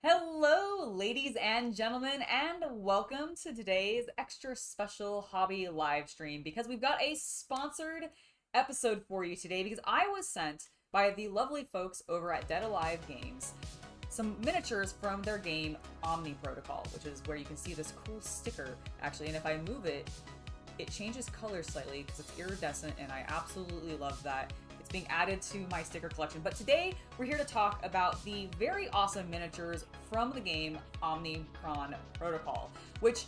Hello, ladies and gentlemen, and welcome to today's extra special hobby live stream because we've got a sponsored episode for you today because I was sent by the lovely folks over at Dead Alive Games some miniatures from their game Omni Protocol, which is where you can see this cool sticker actually, and if I move it, it changes color slightly because it's iridescent, and I absolutely love that. It's being added to my sticker collection. But today, we're here to talk about the very awesome miniatures from the game Omicron Protocol, which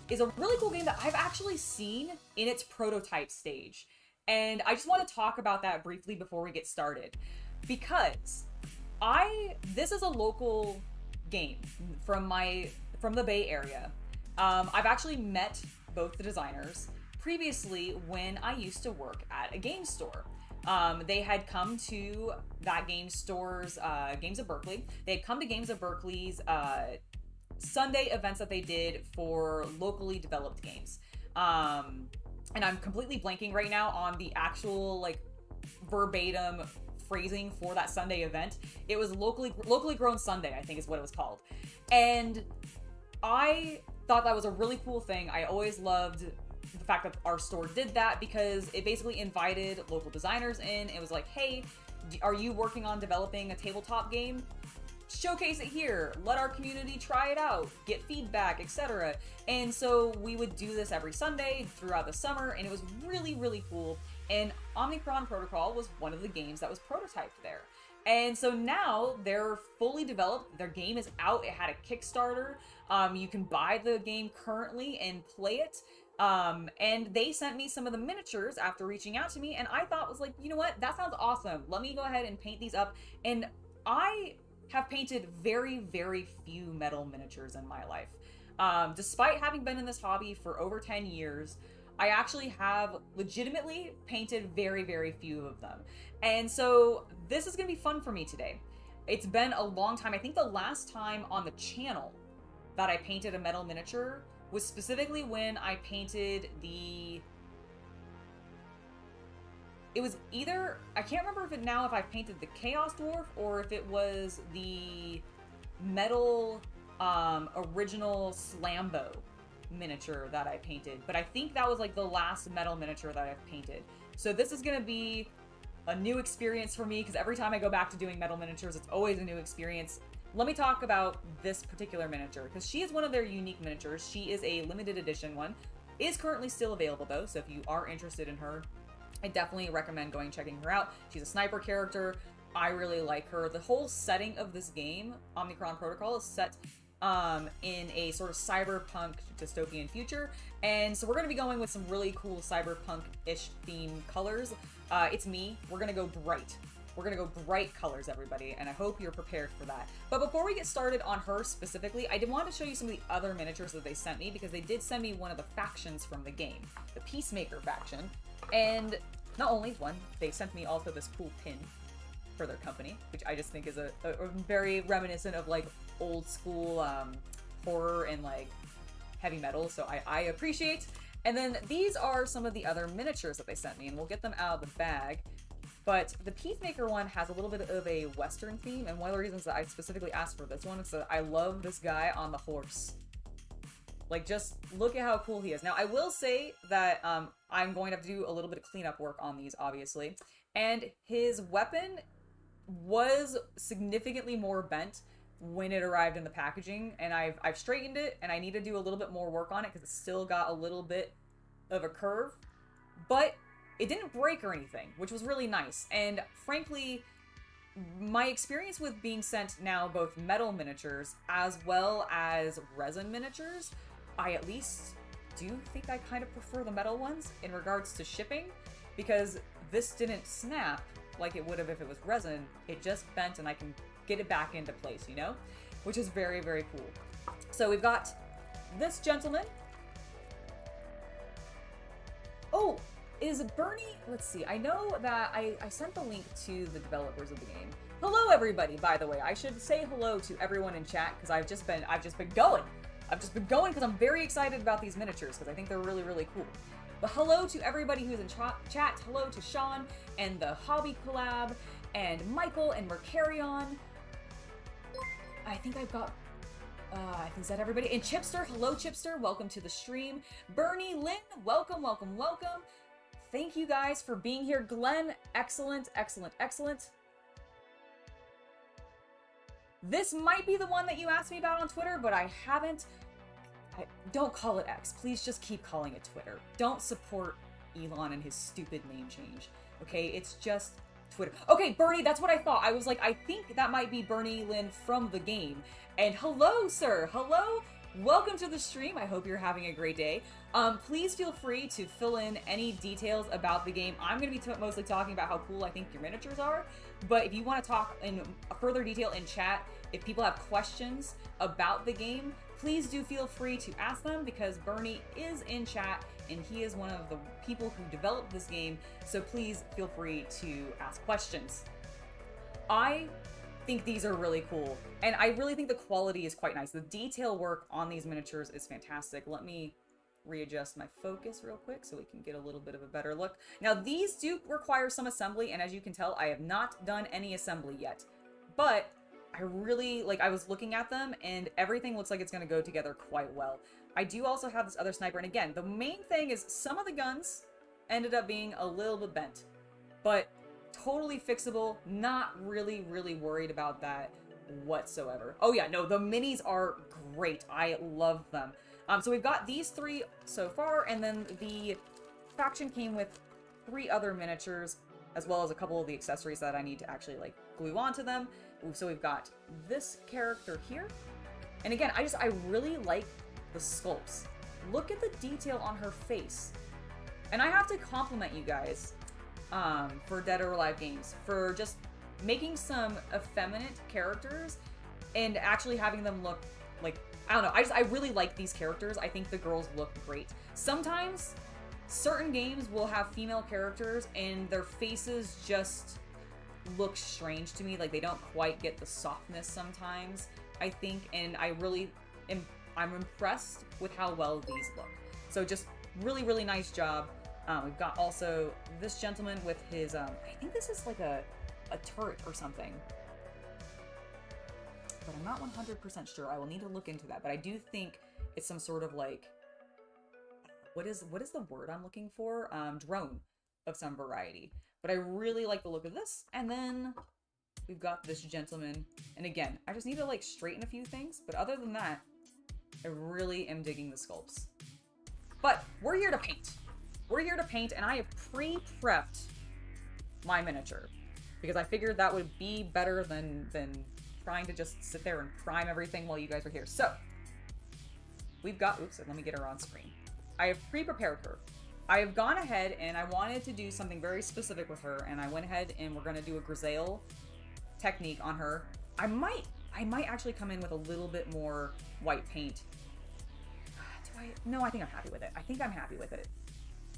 is a really cool game that I've actually seen in its prototype stage. And I just want to talk about that briefly before we get started. Because this is a local game from the Bay Area. I've actually met both the designers previously when I used to work at a game store. They had come to that game store's Games of Berkeley. They had come to Games of Berkeley's Sunday events that they did for locally developed games. And I'm completely blanking right now on the actual like verbatim phrasing for that Sunday event. It was locally grown Sunday, I think is what it was called. And I thought that was a really cool thing. I always loved the fact that our store did that because it basically invited local designers in. It was like, hey, are you working on developing a tabletop game? Showcase it here. Let our community try it out, get feedback, etc. And so we would do this every Sunday throughout the summer, and it was really, really cool. And Omicron Protocol was one of the games that was prototyped there. And so now they're fully developed. Their game is out. It had a Kickstarter. You can buy the game currently and play it. And they sent me some of the miniatures after reaching out to me, and I thought was like, you know what? That sounds awesome. Let me go ahead and paint these up. And I have painted very, very few metal miniatures in my life. Despite having been in this hobby for over 10 years, I actually have legitimately painted very, very few of them. And so this is going to be fun for me today. It's been a long time. I think the last time on the channel that I painted a metal miniature was specifically when I painted it was either, I can't remember if I painted the Chaos Dwarf or if it was the metal original Slambo miniature that I painted, but I think that was like the last metal miniature that I've painted. So this is going to be a new experience for me because every time I go back to doing metal miniatures, it's always a new experience. Let me talk about this particular miniature because she is one of their unique miniatures. She is a limited edition one. Is currently still available though, so if you are interested in her, I definitely recommend going checking her out. She's a sniper character. I really like her. The whole setting of this game, Omicron Protocol, is set in a sort of cyberpunk dystopian future, and so we're going to be going with some really cool cyberpunk-ish theme colors. It's me. We're going to go bright. We're going to go bright colors, everybody, and I hope you're prepared for that. But before we get started on her specifically, I did want to show you some of the other miniatures that they sent me, because they did send me one of the factions from the game, the Peacemaker faction. And not only one, they sent me also this cool pin for their company, which I just think is a very reminiscent of like old school horror and like heavy metal, so I appreciate. And then these are some of the other miniatures that they sent me, and we'll get them out of the bag. But the Peacemaker one has a little bit of a Western theme, and one of the reasons that I specifically asked for this one is that I love this guy on the horse. Like, just look at how cool he is. Now, I will say that I'm going to have to do a little bit of cleanup work on these, obviously. And his weapon was significantly more bent when it arrived in the packaging, and I've straightened it, and I need to do a little bit more work on it because it's still got a little bit of a curve. But it didn't break or anything, which was really nice. And frankly, my experience with being sent now both metal miniatures as well as resin miniatures, I at least do think I kind of prefer the metal ones in regards to shipping, because this didn't snap like it would have if it was resin. It just bent and I can get it back into place, you know? Which is very, very cool. So we've got this gentleman. Oh, is Bernie, let's see, I know that I sent the link to the developers of the game. Hello everybody, by the way. I should say hello to everyone in chat because I've just been going. I've just been going because I'm very excited about these miniatures because I think they're really, really cool. But hello to everybody who's in chat. Hello to Sean and the Hobby Collab and Michael and Mercarion. I think I've got, is that everybody? And Chipster, hello Chipster, welcome to the stream. Bernie, Lynn, welcome, welcome, welcome. Thank you guys for being here. Glenn, excellent, excellent, excellent. This might be the one that you asked me about on Twitter, but I haven't. Don't call it X. Please just keep calling it Twitter. Don't support Elon and his stupid name change. Okay, it's just Twitter. Okay, Bernie, that's what I thought. I was like, I think that might be Bernie Lynn from the game. And hello, sir. Hello. Welcome to the stream. I hope you're having a great day. Please feel free to fill in any details about the game. I'm going to be mostly talking about how cool I think your miniatures are. But if you want to talk in further detail in chat, if people have questions about the game, please do feel free to ask them, because Bernie is in chat and he is one of the people who developed this game. So please feel free to ask questions. I think these are really cool, and I really think the quality is quite nice. The detail work on these miniatures is fantastic. Let me readjust my focus real quick so we can get a little bit of a better look. Now these do require some assembly, and as you can tell, I have not done any assembly yet, but I really, like, I was looking at them and everything looks like it's going to go together quite well. I do also have this other sniper, and again, the main thing is some of the guns ended up being a little bit bent, but totally fixable. Not really worried about that whatsoever. Oh yeah, no, the minis are great. I love them. So we've got these three so far, and then the faction came with 3 other miniatures, as well as a couple of the accessories that I need to actually, like, glue onto them. So we've got this character here, and again, I really like the sculpts. Look at the detail on her face, and I have to compliment you guys for Dead or Alive Games for just making some effeminate characters and actually having them look like, I don't know, I really like these characters. I think the girls look great. Sometimes certain games will have female characters and their faces just look strange to me, like they don't quite get the softness sometimes, I think, and I'm impressed with how well these look. So just really nice job. We've got also this gentleman with his, I think this is like a turret or something, but I'm not 100% sure. I will need to look into that, but I do think it's some sort of, like, what is the word I'm looking for? Drone of some variety. But I really like the look of this. And then we've got this gentleman, and again, I just need to, like, straighten a few things, but other than that, I really am digging the sculpts. But we're here to paint. We're here to paint, and I have pre-prepped my miniature because I figured that would be better than trying to just sit there and prime everything while you guys are here. So we've got, oops, let me get her on screen. I have pre-prepared her. I have gone ahead and I wanted to do something very specific with her, and I went ahead and we're going to do a grisaille technique on her. I might actually come in with a little bit more white paint. No, I think I'm happy with it. I think I'm happy with it.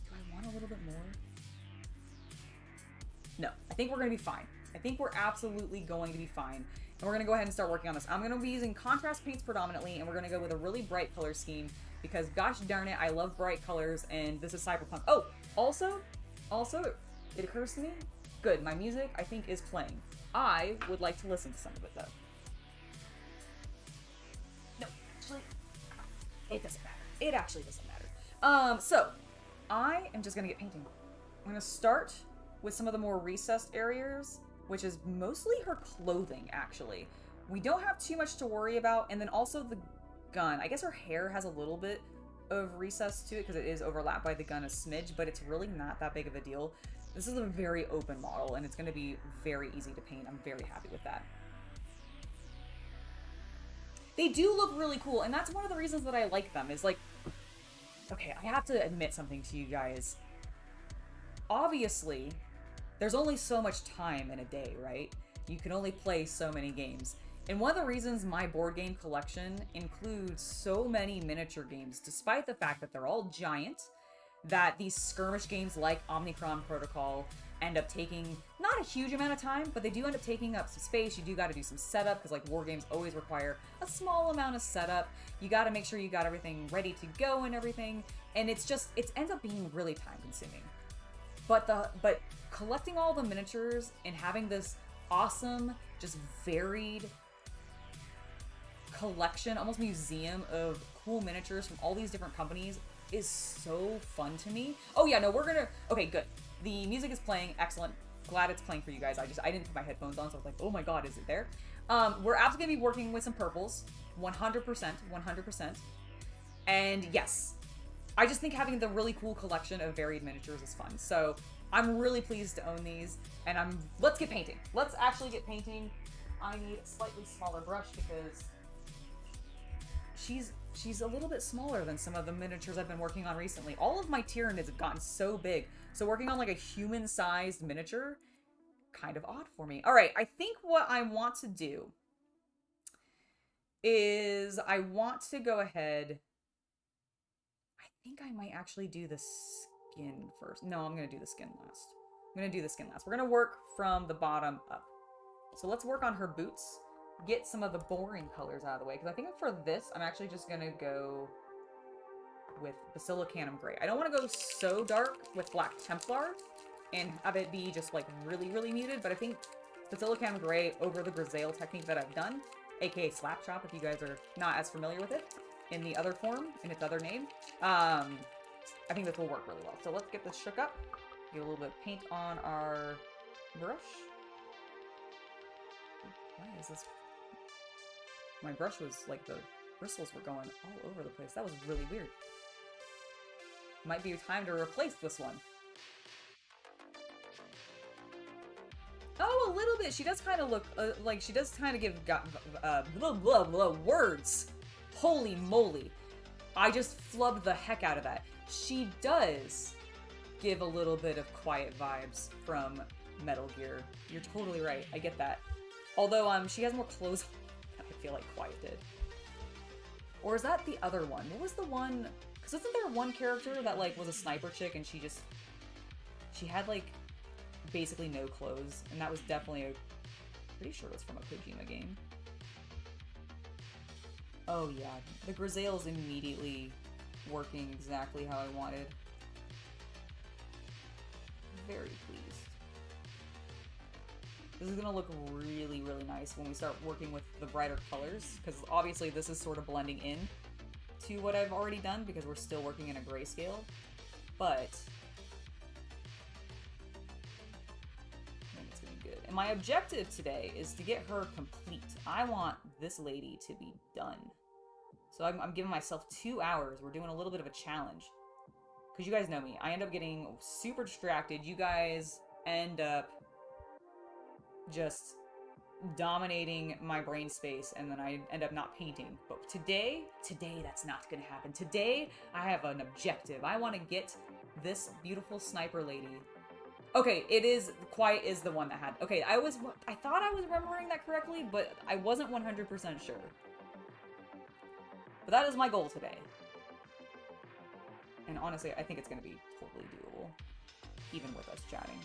Do I want a little bit more? No, I think we're going to be fine. I think we're absolutely going to be fine. And we're going to go ahead and start working on this. I'm going to be using contrast paints predominantly, and we're going to go with a really bright color scheme because, gosh darn it, I love bright colors, and this is cyberpunk. Oh, also, it occurs to me, good, my music, I think, is playing. I would like to listen to some of it, though. No, actually, it doesn't matter. It actually doesn't matter. So, I am just going to get painting. I'm going to start with some of the more recessed areas, which is mostly her clothing, actually. We don't have too much to worry about, and then also the gun. I guess her hair has a little bit of recess to it because it is overlapped by the gun a smidge, but it's really not that big of a deal. This is a very open model, and it's going to be very easy to paint. I'm very happy with that. They do look really cool, and that's one of the reasons that I like them, is like, okay, I have to admit something to you guys. Obviously, there's only so much time in a day, right? You can only play so many games. And one of the reasons my board game collection includes so many miniature games, despite the fact that they're all giant, that these skirmish games like Omicron Protocol end up taking not a huge amount of time, but they do end up taking up some space. You do got to do some setup, because like war games always require a small amount of setup. You got to make sure you got everything ready to go and everything, and it ends up being really time consuming. But collecting all the miniatures and having this awesome, just varied collection, almost museum of cool miniatures from all these different companies is so fun to me. Oh yeah, no, okay, good. The music is playing, excellent. Glad it's playing for you guys. I didn't put my headphones on, so I was like, oh my god, is it there? We're absolutely gonna be working with some purples, 100%. And yes, I just think having the really cool collection of varied miniatures is fun. So I'm really pleased to own these, and let's get painting. Let's actually get painting. I need a slightly smaller brush because she's a little bit smaller than some of the miniatures I've been working on recently. All of my Tyranids have gotten so big, so working on like a human-sized miniature, kind of odd for me. All right, I think what I want to do is I want to go ahead. I think I might actually do the skin first. No, I'm going to do the skin last. We're going to work from the bottom up. So let's work on her boots. Get some of the boring colors out of the way, because I think for this, I'm actually just going to go with Basilicanum Gray. I don't want to go so dark with Black Templar and have it be just like really, really muted, but I think Basilicanum Gray over the Grisaille technique that I've done, aka Slap Chop if you guys are not as familiar with it, in the other form, in its other name, I think this will work really well. So let's get this shook up, get a little bit of paint on our brush. Why is this? My brush was like, the bristles were going all over the place. That was really weird. Might be time to replace this one. Oh, a little bit. She does kind of look like she does kind of give words. Holy moly. I just flubbed the heck out of that. She does give a little bit of quiet vibes from Metal Gear. You're totally right. I get that. Although she has more clothes than I feel like Quiet did. Or is that the other one? What was the one? Because isn't there one character that like was a sniper chick and she had like basically no clothes, and that was definitely pretty sure it was from a Kojima game. Oh yeah, the Grisaille's immediately working exactly how I wanted. Very pleased. This is gonna look really, really nice when we start working with the brighter colors, because obviously this is sort of blending in to what I've already done because we're still working in a grayscale, but I think it's gonna be good. And my objective today is to get her complete. I want this lady to be done. So I'm giving myself 2 hours. We're doing a little bit of a challenge. Because you guys know me. I end up getting super distracted. You guys end up just dominating my brain space, and then I end up not painting. But today that's not going to happen. Today, I have an objective. I want to get this beautiful sniper lady. Okay, Quiet is the one that had... Okay, I thought I was remembering that correctly, but I wasn't 100% sure. But that is my goal today. And honestly, I think it's going to be totally doable, even with us chatting.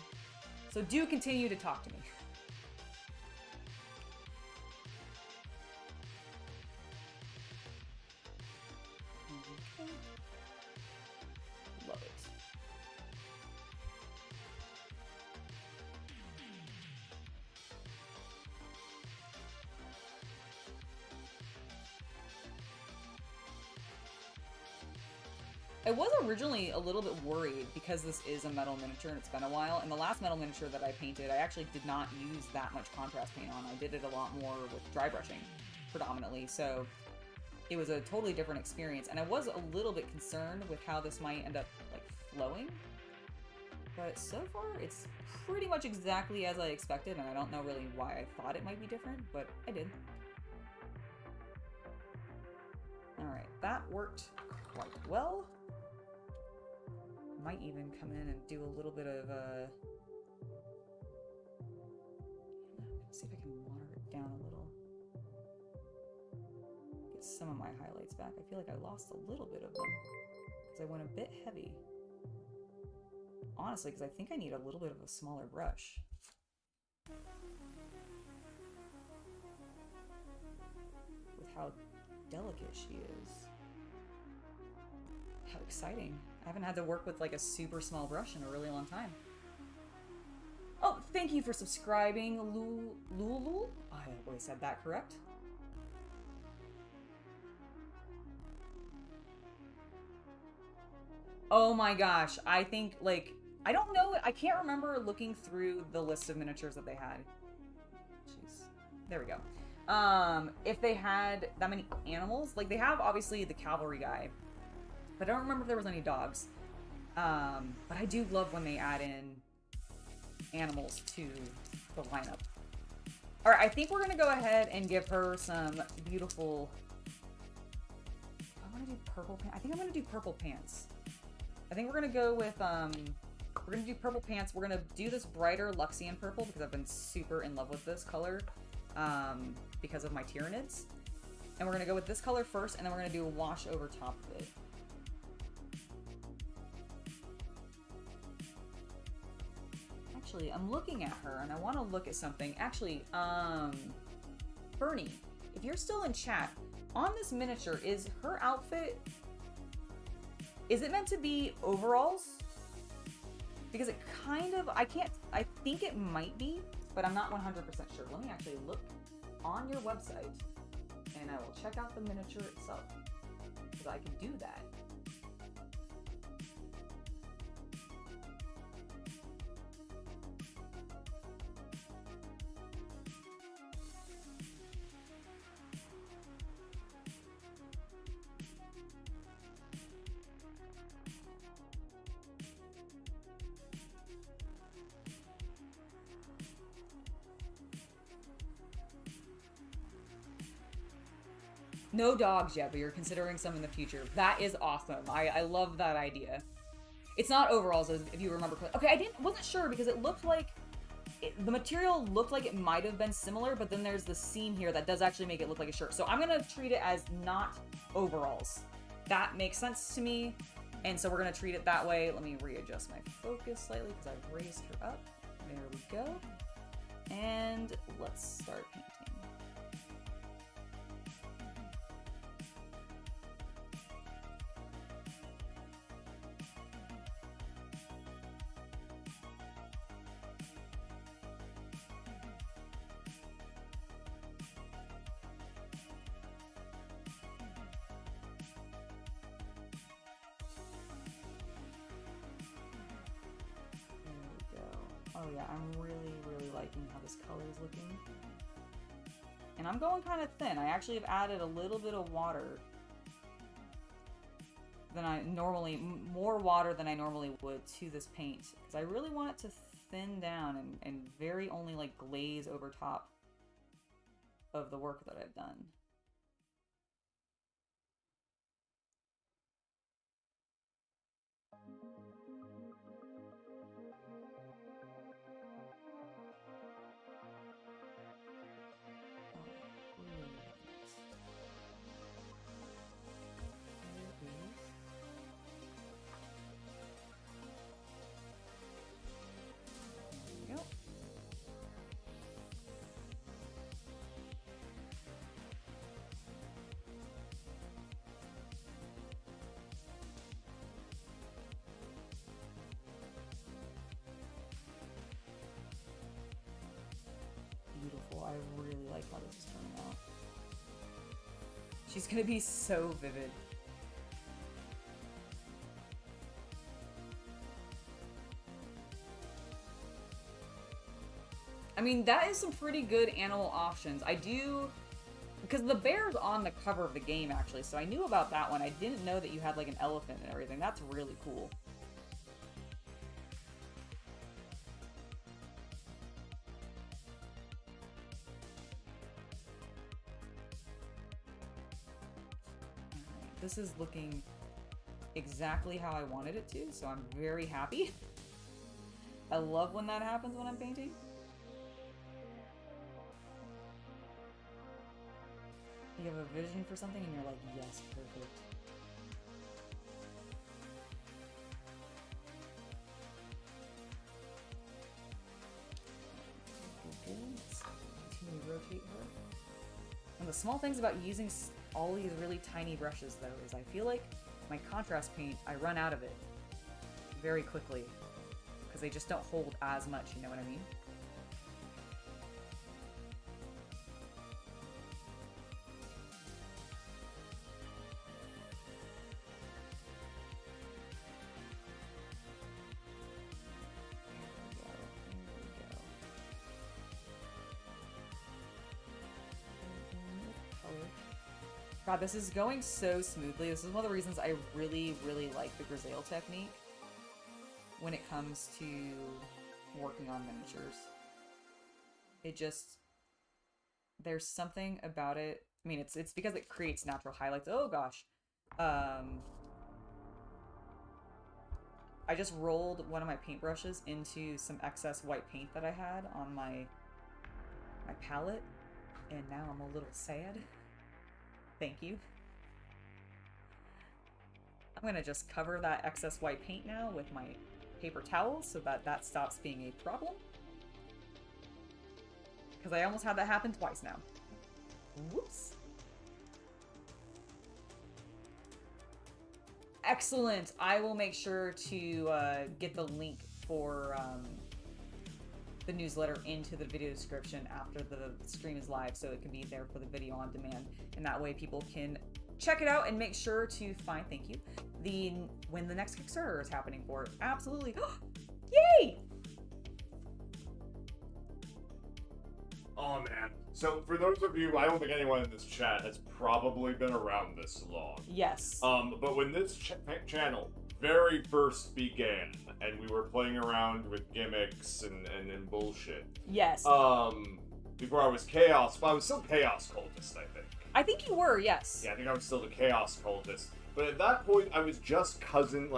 So do continue to talk to me. Okay. Love it. I was originally a little bit worried because this is a metal miniature and it's been a while, and the last metal miniature that I painted, I actually did not use that much contrast paint on. I did it a lot more with dry brushing, predominantly, so it was a totally different experience, and I was a little bit concerned with how this might end up, like, flowing. But so far, it's pretty much exactly as I expected, and I don't know really why I thought it might be different, but I did. Alright, that worked quite well. Might even come in and do a little bit of, let's see if I can water it down a little. Get some of my highlights back. I feel like I lost a little bit of them, because I went a bit heavy. Honestly, because I think I need a little bit of a smaller brush. With how delicate she is. How exciting. I haven't had to work with like a super small brush in a really long time. Oh, thank you for subscribing, Lulu. I always said that correct. Oh my gosh, I think like I don't know. I can't remember looking through the list of miniatures that they had. Jeez. There we go. If they had that many animals, like they have obviously the cavalry guy, but I don't remember if there was any dogs. But I do love when they add in animals to the lineup. All right, I think we're gonna go ahead and give her some beautiful. I want to do purple pants. I think I'm gonna do purple pants. I think we're gonna go with we're gonna do purple pants. We're gonna do this brighter Luxian purple because I've been super in love with this color because of my Tyranids. And we're gonna go with this color first, and then we're gonna do a wash over top of it. Actually, I'm looking at her and I want to look at something. Actually, Bernie, if you're still in chat, on this miniature, is her outfit, is it meant to be overalls? Because it kind of, I think it might be, but I'm not 100% sure. Let me actually look on your website and I will check out the miniature itself, because I can do that. No dogs yet, but you're considering some in the future. That is awesome. I love that idea. It's not overalls, if you remember. Okay, wasn't sure because it looked like the material looked like it might have been similar, but then there's the seam here that does actually make it look like a shirt. So I'm gonna treat it as not overalls. That makes sense to me, and so we're gonna treat it that way. Let me readjust my focus slightly because I've raised her up. There we go. And let's start painting. Oh yeah, I'm really, really liking how this color is looking. And I'm going kind of thin. I actually have added a little bit of water than I normally, more water than I normally would to this paint. Because I really want it to thin down and very only like glaze over top of the work that I've done. Beautiful. I really like how this is turning out. She's gonna be so vivid. I mean, that is some pretty good animal options. I do, because the bear's on the cover of the game actually, so I knew about that one. I didn't know that you had like an elephant and everything. That's really cool. this is looking exactly how I wanted it to, so I'm very happy. I love when that happens when I'm painting. You have a vision for something and you're like, yes, perfect. Continue to rotate her. And the small things about using all these really tiny brushes, though, is I feel like my contrast paint, I run out of it very quickly because they just don't hold as much, you know what I mean? God, this is going so smoothly. This is one of the reasons I really, really like the grisaille technique when it comes to working on miniatures. It just, there's something about it. I mean, it's because it creates natural highlights. Oh gosh. I just rolled one of my paintbrushes into some excess white paint that I had on my palette, and now I'm a little sad. Thank you. I'm gonna just cover that excess white paint now with my paper towels so that that stops being a problem. Because I almost had that happen twice now. Whoops. Excellent. I will make sure to get the link for the newsletter into the video description after the stream is live, so it can be there for the video on demand, and that way people can check it out and make sure to find, thank you, when the next Kickstarter is happening for it. Absolutely. Yay! Oh man. So for those of you, I don't think anyone in this chat has probably been around this long. Yes. But when this channel very first began, and we were playing around with gimmicks and bullshit. Yes. Before I was still Chaos Cultist, I think. I think you were, yes. Yeah, I think I was still the Chaos Cultist. But at that point, I was just cousin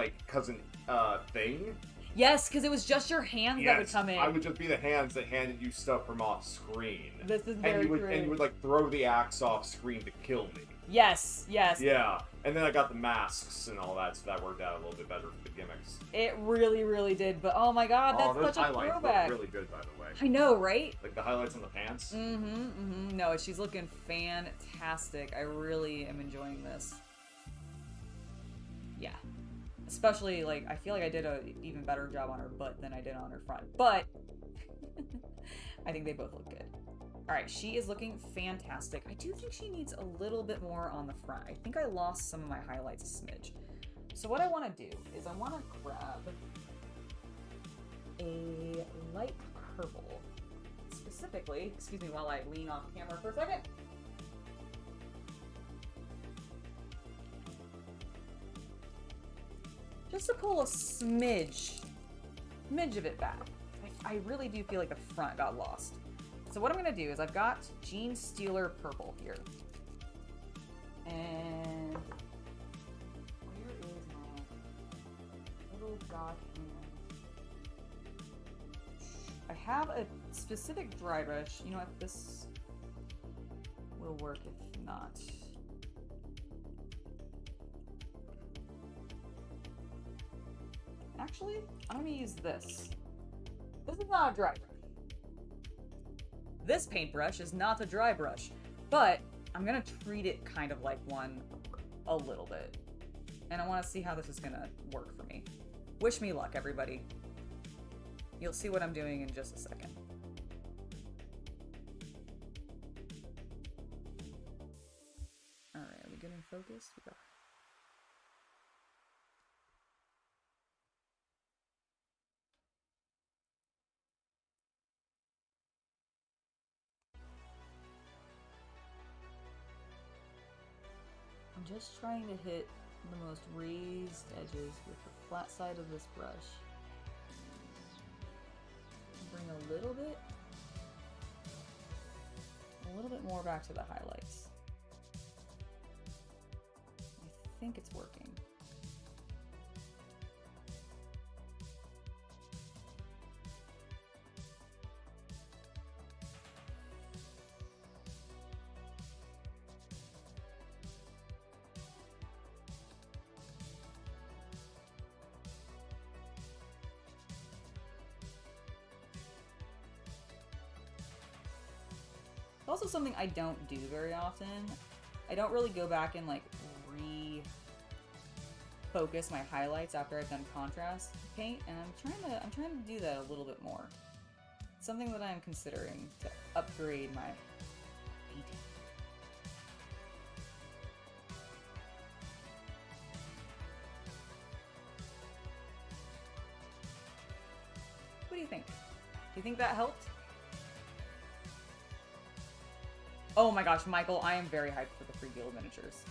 Thing. Yes, because it was just your hands that would come in. I would just be the hands that handed you stuff from off screen. This is very true. And you would like throw the axe off screen to kill me. Yes, yes. Yeah, and then I got the masks and all that, so that worked out a little bit better for the gimmicks. It really, really did. But oh my god, that's such a throwback. Look really good, by the way. I know, right? Like the highlights on the pants. No, she's looking fantastic. I really am enjoying this. Yeah. Especially, like, I feel like I did an even better job on her butt than I did on her front. But I think they both look good. Alright, she is looking fantastic. I do think she needs a little bit more on the front. I think I lost some of my highlights a smidge. So what I want to do is I want to grab a light purple. Specifically, excuse me while I lean off camera for a second. Just to pull a smidge of it back. I really do feel like the front got lost. So what I'm going to do is I've got Gene Steeler purple here. And where is my little dot hand? I have a specific dry brush. You know what? This will work if not. Actually, I'm going to use this. This is not a dry brush. This paintbrush is not a dry brush, but I'm going to treat it kind of like one a little bit. And I want to see how this is going to work for me. Wish me luck, everybody. You'll see what I'm doing in just a second. Alright, are we good in focus? We got... I'm just trying to hit the most raised edges with the flat side of this brush. Bring a little bit more back to the highlights. I think it's working. Also something I don't do very often. I don't really go back and like refocus my highlights after I've done contrast paint, and I'm trying to do that a little bit more. It's something that I'm considering to upgrade my painting. What do you think? Do you think that helped? Oh my gosh, Michael, I am very hyped for the free guild miniatures.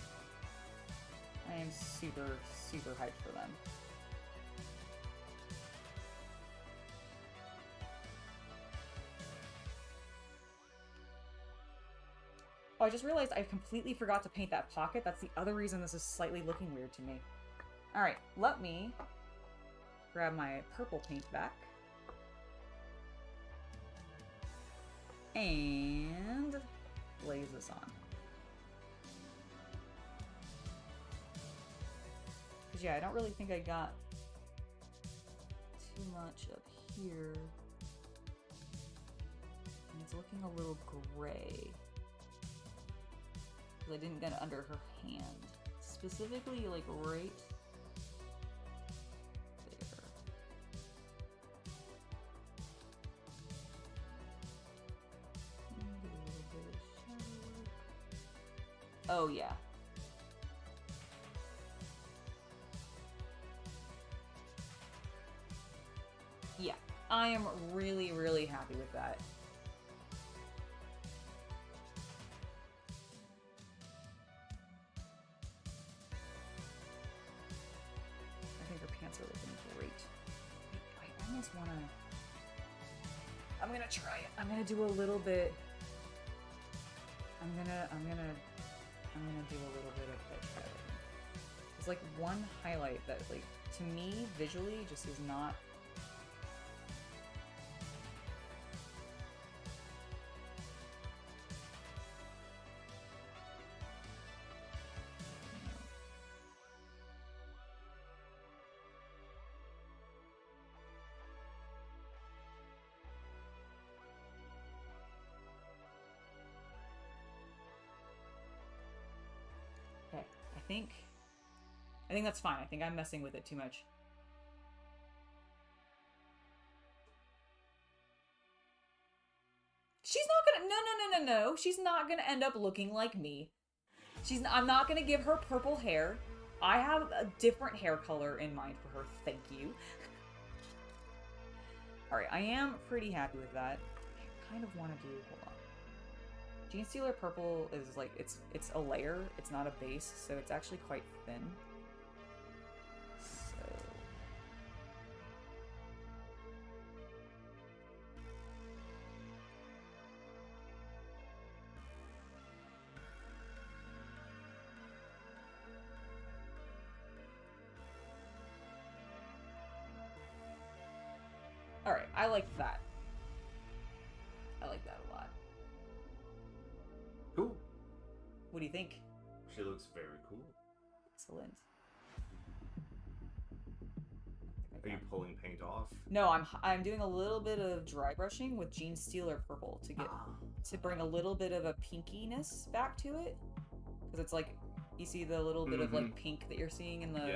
I am super, super hyped for them. Oh, I just realized I completely forgot to paint that pocket. That's the other reason this is slightly looking weird to me. Alright, let me grab my purple paint back. And glaze this on. Because yeah, I don't really think I got too much up here. And it's looking a little gray. Because I didn't get it under her hand. Specifically, like right there. Oh, yeah. Yeah, I am really, really happy with that. I think her pants are looking great. I almost want to... I'm going to try it. I'm going to do a little bit... I'm gonna do a little bit of edge highlighting. It's like one highlight that, like, to me, visually, just is not... Okay, I think that's fine. I think I'm messing with it too much. She's not gonna, no. She's not gonna end up looking like me. I'm not gonna give her purple hair. I have a different hair color in mind for her, thank you. Alright, I am pretty happy with that. I kind of want to do, hold on. Gene Stealer purple is like, it's a layer, it's not a base, so it's actually quite thin. So... Alright, I like that. I like that a lot. Cool. What do you think? She looks very cool. Excellent. Are you pulling paint off? No, I'm doing a little bit of dry brushing with Gene Stealer purple to bring a little bit of a pinkiness back to it, because it's like, you see the little bit of like pink that you're seeing in the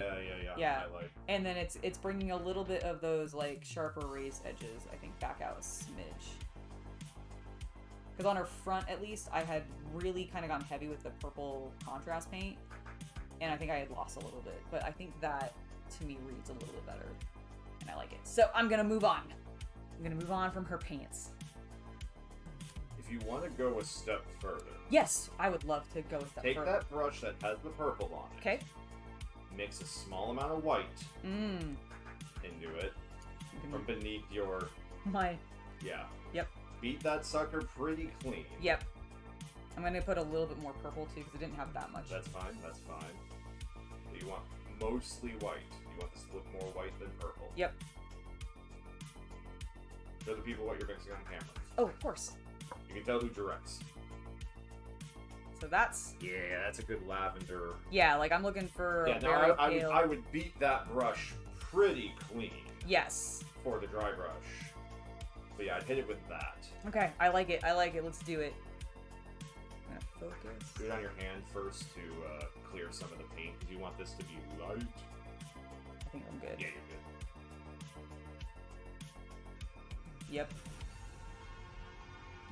yeah. Highlight. And then it's bringing a little bit of those like sharper raised edges, I think, back out a smidge. Because on her front, at least, I had really kind of gone heavy with the purple contrast paint, and I think I had lost a little bit. But I think that, to me, reads a little bit better, and I like it. So I'm gonna move on. I'm gonna move on from her paints. If you want to go a step further, yes, I would love to go a step further. Take that brush that has the purple on it. Okay. Mix a small amount of white into it from beneath your... Yeah. Yep. Beat that sucker pretty clean. Yep. I'm going to put a little bit more purple, too, because it didn't have that much. That's fine, that's fine. you want mostly white. You want this to look more white than purple. Yep. Show the people what you're mixing on camera. Oh, of course. You can tell who directs. So that's... Yeah, that's a good lavender. Yeah, like I'm looking for Yeah, a no, very I pale... would beat that brush pretty clean. Yes. For the dry brush. But yeah, I'd hit it with that. Okay, I like it. I like it. Let's do it. I'm gonna focus. Do it on your hand first to clear some of the paint, because you want this to be light. I think I'm good. Yeah, you're good. Yep.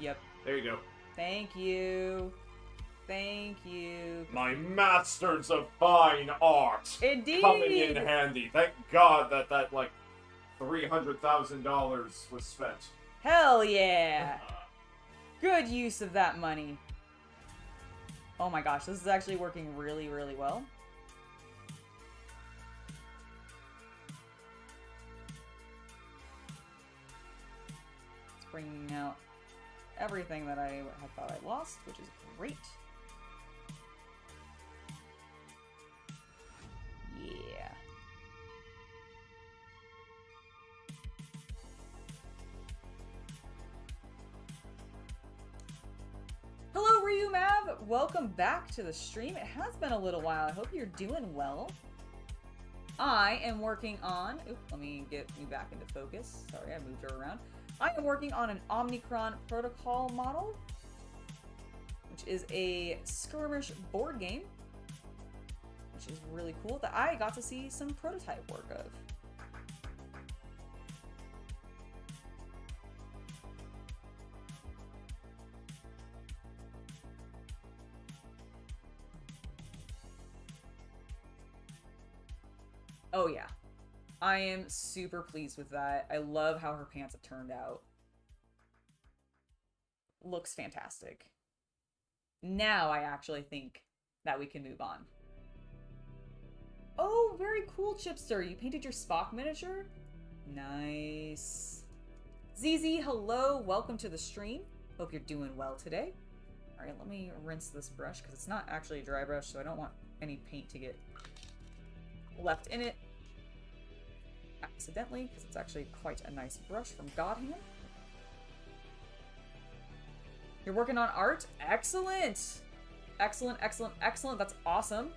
Yep. There you go. Thank you. Thank you. My masters of fine art. Indeed. Coming in handy. Thank God that like $300,000 was spent. Hell yeah. Good use of that money. Oh my gosh, this is actually working really, really well. It's bringing out everything that I had thought I lost, which is great. Yeah. Hello, Ryu Mav! Welcome back to the stream. It has been a little while. I hope you're doing well. I am working on... Oops, let me get me back into focus. Sorry, I moved her around. I am working on an Omicron protocol model, which is a skirmish board game, which is really cool, that I got to see some prototype work of. Oh yeah. I am super pleased with that. I love how her pants have turned out. Looks fantastic. Now I actually think that we can move on. Oh, very cool, Chipster. You painted your Spock miniature? Nice. ZZ, hello. Welcome to the stream. Hope you're doing well today. All right, let me rinse this brush because it's not actually a dry brush, so I don't want any paint to get left in it accidentally, because it's actually quite a nice brush from Godhand. You're working on art? Excellent! Excellent, excellent, excellent. That's awesome.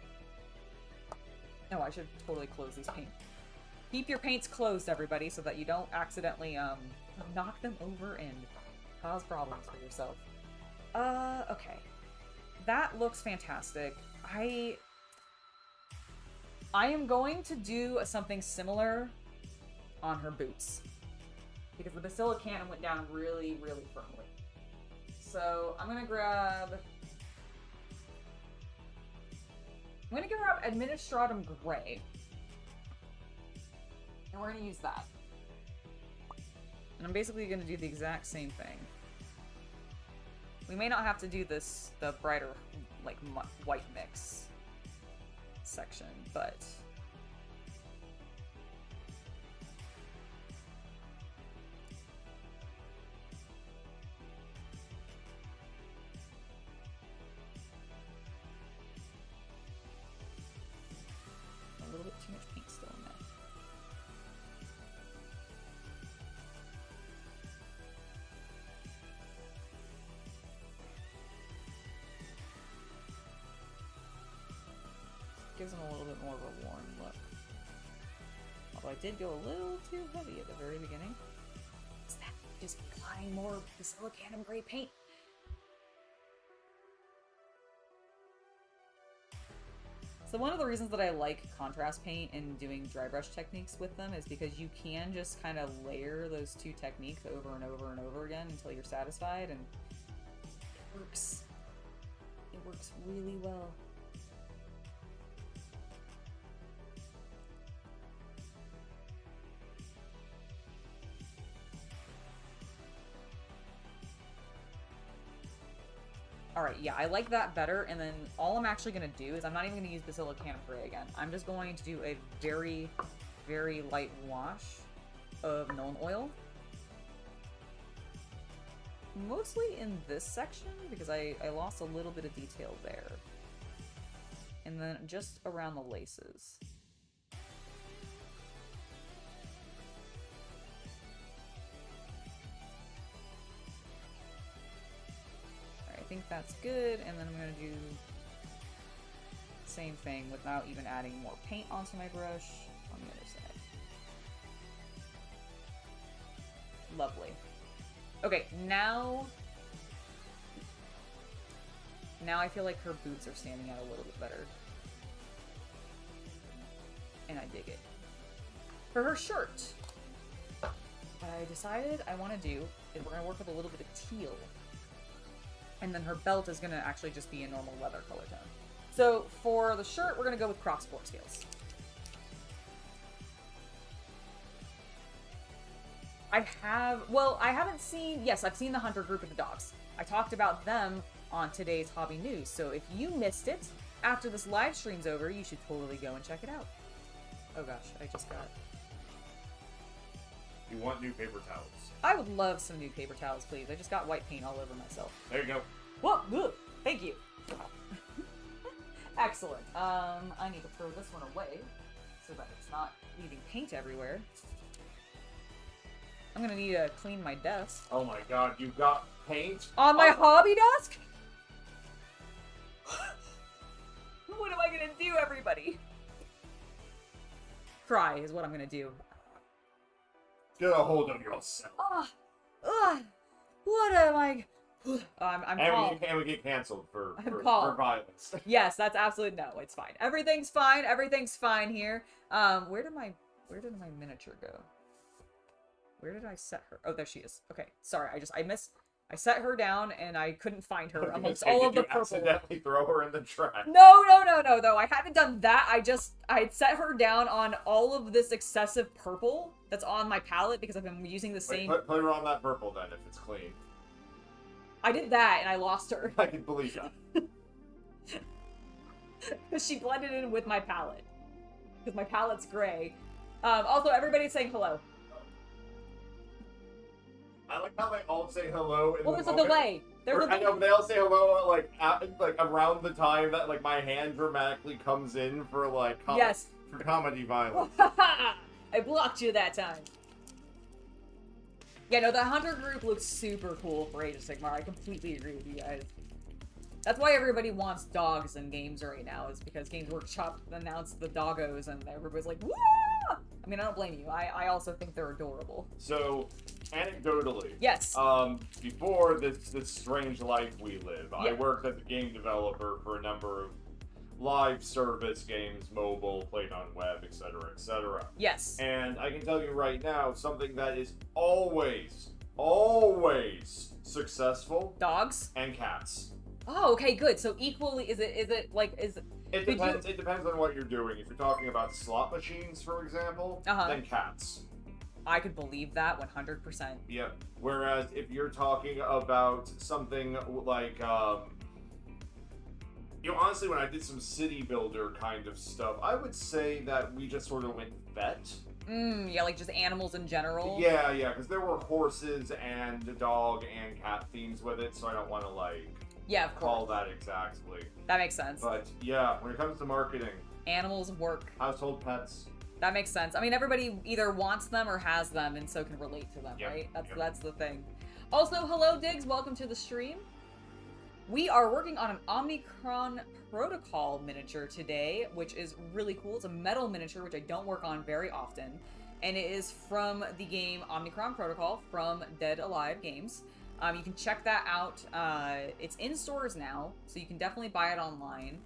Oh, I should totally close these paints. Keep your paints closed, everybody, so that you don't accidentally knock them over and cause problems for yourself. Okay. That looks fantastic. I am going to do something similar on her boots, because the Basilicanum went down really, really firmly. So I'm gonna grab Administratum Gray, and we're gonna use that. And I'm basically gonna do the exact same thing. We may not have to do this, the brighter, like, white mix section, but... a little bit too much paint still in there. Gives them a little bit more of a worn look. Although I did go a little too heavy at the very beginning. Is that just applying more Basilicanum Gray paint? So one of the reasons that I like contrast paint and doing dry brush techniques with them is because you can just kind of layer those two techniques over and over and over again until you're satisfied, and it works. It works really well. Alright, yeah, I like that better, and then all I'm actually going to do is I'm not even going to use Basilicanum Gray again. I'm just going to do a very, very light wash of Nuln Oil. Mostly in this section, because I lost a little bit of detail there. And then just around the laces. Alright, I think that's good, and then I'm gonna do the same thing without even adding more paint onto my brush on the other side. Lovely. Okay, now I feel like her boots are standing out a little bit better. And I dig it. For her shirt, what I decided I want to do is we're going to work with a little bit of teal. And then her belt is going to actually just be a normal leather color tone. So for the shirt, we're going to go with Croc Sport Scales. I haven't seen, yes, I've seen the Hunter group of the dogs. I talked about them on today's hobby news, so if you missed it, after this live stream's over, you should totally go and check it out. Oh gosh, I just got... You want new paper towels? I would love some new paper towels, please. I just got white paint all over myself. There you go. Whoa, ugh, thank you. Excellent. I need to throw this one away so that it's not leaving paint everywhere. I'm gonna need to clean my desk. Oh my god, you got paint? On my hobby desk? What am I gonna do, everybody? Cry is what I'm gonna do. Get a hold of yourself. What am I... I'm calm. And we get canceled for calm. violence. Yes, that's absolute no. It's fine. Everything's fine. Everything's fine here. Where did my miniature go? Where did I set her? Oh, there she is. Okay, sorry. I set her down and I couldn't find her amongst all of the purple. Did you accidentally throw her in the trash? No, though. I haven't done that. I set her down on all of this excessive purple that's on my palette because I've been using the same... Put her on that purple then, if it's clean. I did that and I lost her. I can believe that. Because she blended in with my palette. Because my palette's gray. Also, everybody's saying hello. I like how they all say hello in Well, the there's a moment. delay. I know, but they all say hello like around the time that like my hand dramatically comes in for like yes. for comedy violence. I blocked you that time. Yeah, no, the Hunter group looks super cool for Age of Sigmar. I completely agree with you guys. That's why everybody wants dogs in games right now, is because Games Workshop announced the doggos and everybody's like, woo! I mean, I don't blame you. I also think they're adorable. So, anecdotally, yes. Before this strange life we live, yeah. I worked as a game developer for a number of live service games, mobile, played on web, etc., etc. Yes. And I can tell you right now, something that is always successful. Dogs? And cats. Oh, okay, good. So equally, is it It depends. It depends on what you're doing. If you're talking about slot machines, for example, then cats. I could believe that 100%. Yep. Whereas if you're talking about something like, honestly, when I did some city builder kind of stuff, I would say that we just sort of went vet. Yeah, like just animals in general. Yeah, because there were horses and dog and cat themes with it, so I don't want to yeah, of call that exactly. That makes sense. But yeah, when it comes to marketing, animals work. Household pets. That makes sense. I mean, everybody either wants them or has them, and so can relate to them, right? That's the thing. Also, hello, Diggs. Welcome to the stream. We are working on an Omicron protocol miniature today, which is really cool. It's a metal miniature, which I don't work on very often, and it is from the game Omicron Protocol from Dead Alive Games. You can check that out. It's in stores now, so you can definitely buy it online.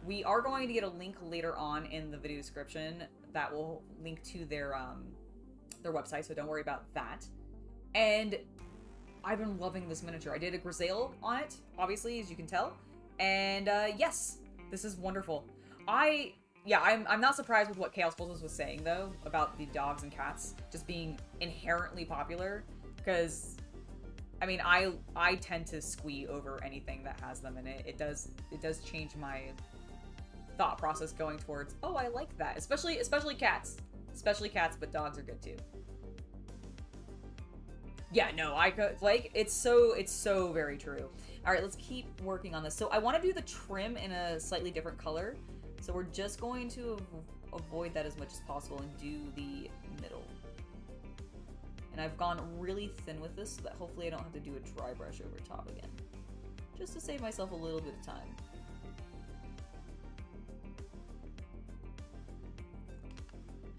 We are going to get a link later on in the video description that will link to their website, so don't worry about that. And I've been loving this miniature. I did a grisaille on it, obviously, as you can tell. And yes, this is wonderful. I'm not surprised with what Chaos Cultist was saying, though, about the dogs and cats just being inherently popular, because I mean, I tend to squee over anything that has them in it. It does change my thought process going towards, oh, I like that. Especially cats. Especially cats, but dogs are good too. Yeah, no, I could, like, it's so very true. All right, let's keep working on this. So I want to do the trim in a slightly different color. So we're just going to avoid that as much as possible and do the middle. And I've gone really thin with this so that hopefully I don't have to do a dry brush over top again. Just to save myself a little bit of time.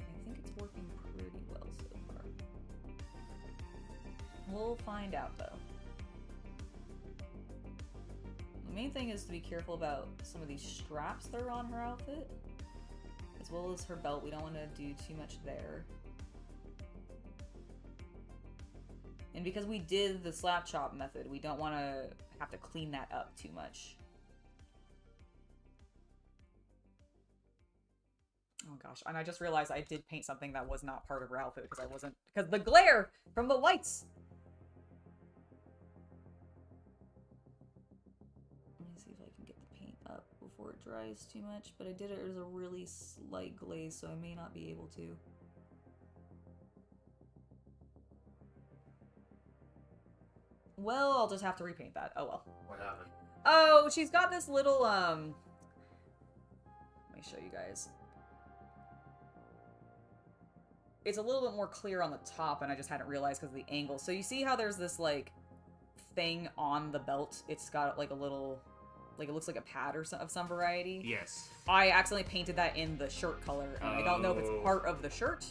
I think it's working pretty well so far. We'll find out though. The main thing is to be careful about some of these straps that are on her outfit, as well as her belt. We don't want to do too much there. And because we did the slap chop method, we don't want to have to clean that up too much. Oh gosh, and I just realized I did paint something that was not part of her outfit because because the glare from the lights. Let me see if I can get the paint up before it dries too much, but I did it as a really slight glaze, so I may not be able to. Well, I'll just have to repaint that. Oh well. What happened? Oh, she's got this little, let me show you guys. It's a little bit more clear on the top, and I just hadn't realized because of the angle. So you see how there's this, like, thing on the belt? It's got, like, a little, like, it looks like a pad or of some variety. Yes. I accidentally painted that in the shirt color, and I don't know if it's part of the shirt.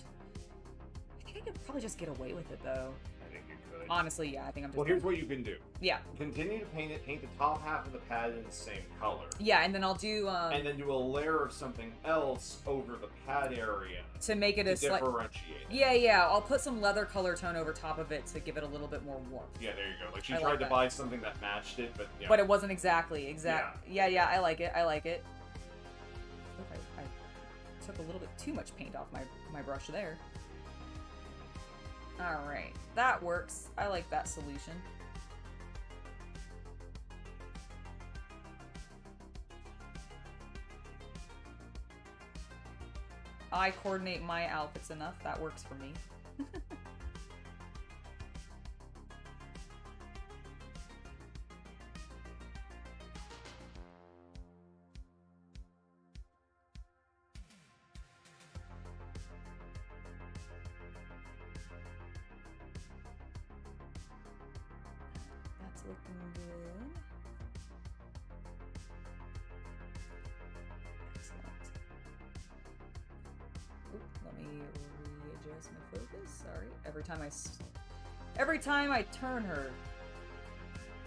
I think I could probably just get away with it, though. I think you could. Honestly, yeah, I think I'm just... Well, here's what you can do. Yeah. Continue to paint it. Paint the top half of the pad in the same color. Yeah, and then I'll do... and then do a layer of something else over the pad area. To make it a slight... differentiate. Yeah, yeah. I'll put some leather color tone over top of it to give it a little bit more warmth. Yeah, there you go. Like, she I tried like to that. buy something that matched it, but... Yeah. But it wasn't exactly. Yeah, yeah, I like it. I like it. Okay, I took a little bit too much paint off my brush there. Alright, that works. I like that solution. I coordinate my outfits enough. That works for me. That's looking good. Excellent. Oop, let me readjust my focus. Sorry. Every time I turn her,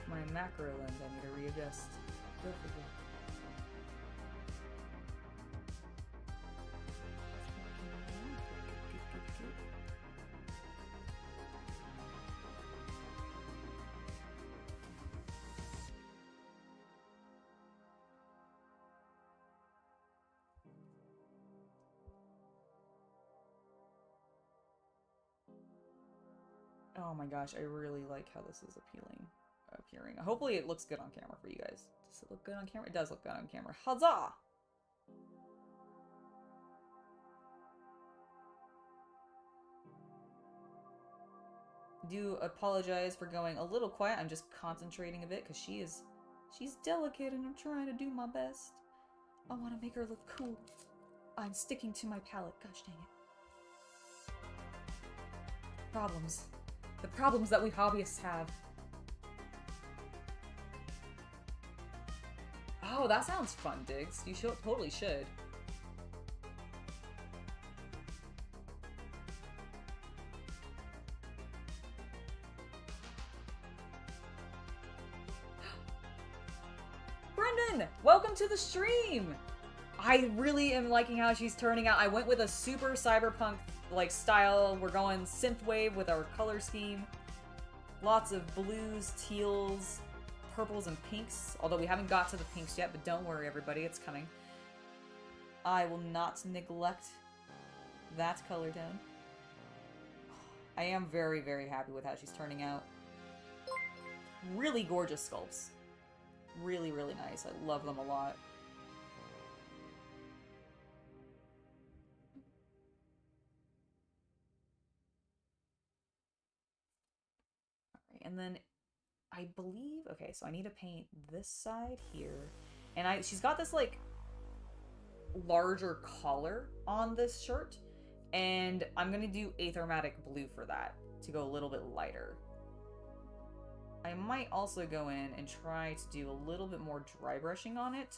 my macro lens, I need to readjust. Go figure. Oh my gosh, I really like how this is appearing. Hopefully it looks good on camera for you guys. Does it look good on camera? It does look good on camera. Huzzah! Do apologize for going a little quiet. I'm just concentrating a bit because she's delicate and I'm trying to do my best. I want to make her look cool. I'm sticking to my palette. Gosh dang it. Problems. The problems that we hobbyists have. Oh, that sounds fun, Diggs. You totally should. Brendan, welcome to the stream! I really am liking how she's turning out. I went with a super cyberpunk like style. We're going synthwave with our color scheme. Lots of blues, teals, purples, and pinks. Although we haven't got to the pinks yet, but don't worry everybody, it's coming. I will not neglect that color tone. I am very, very happy with how she's turning out. Really gorgeous sculpts. Really, really nice. I love them a lot. And then I believe, okay, so I need to paint this side here. And she's got this, like, larger collar on this shirt. And I'm going to do Aethermatic Blue for that to go a little bit lighter. I might also go in and try to do a little bit more dry brushing on it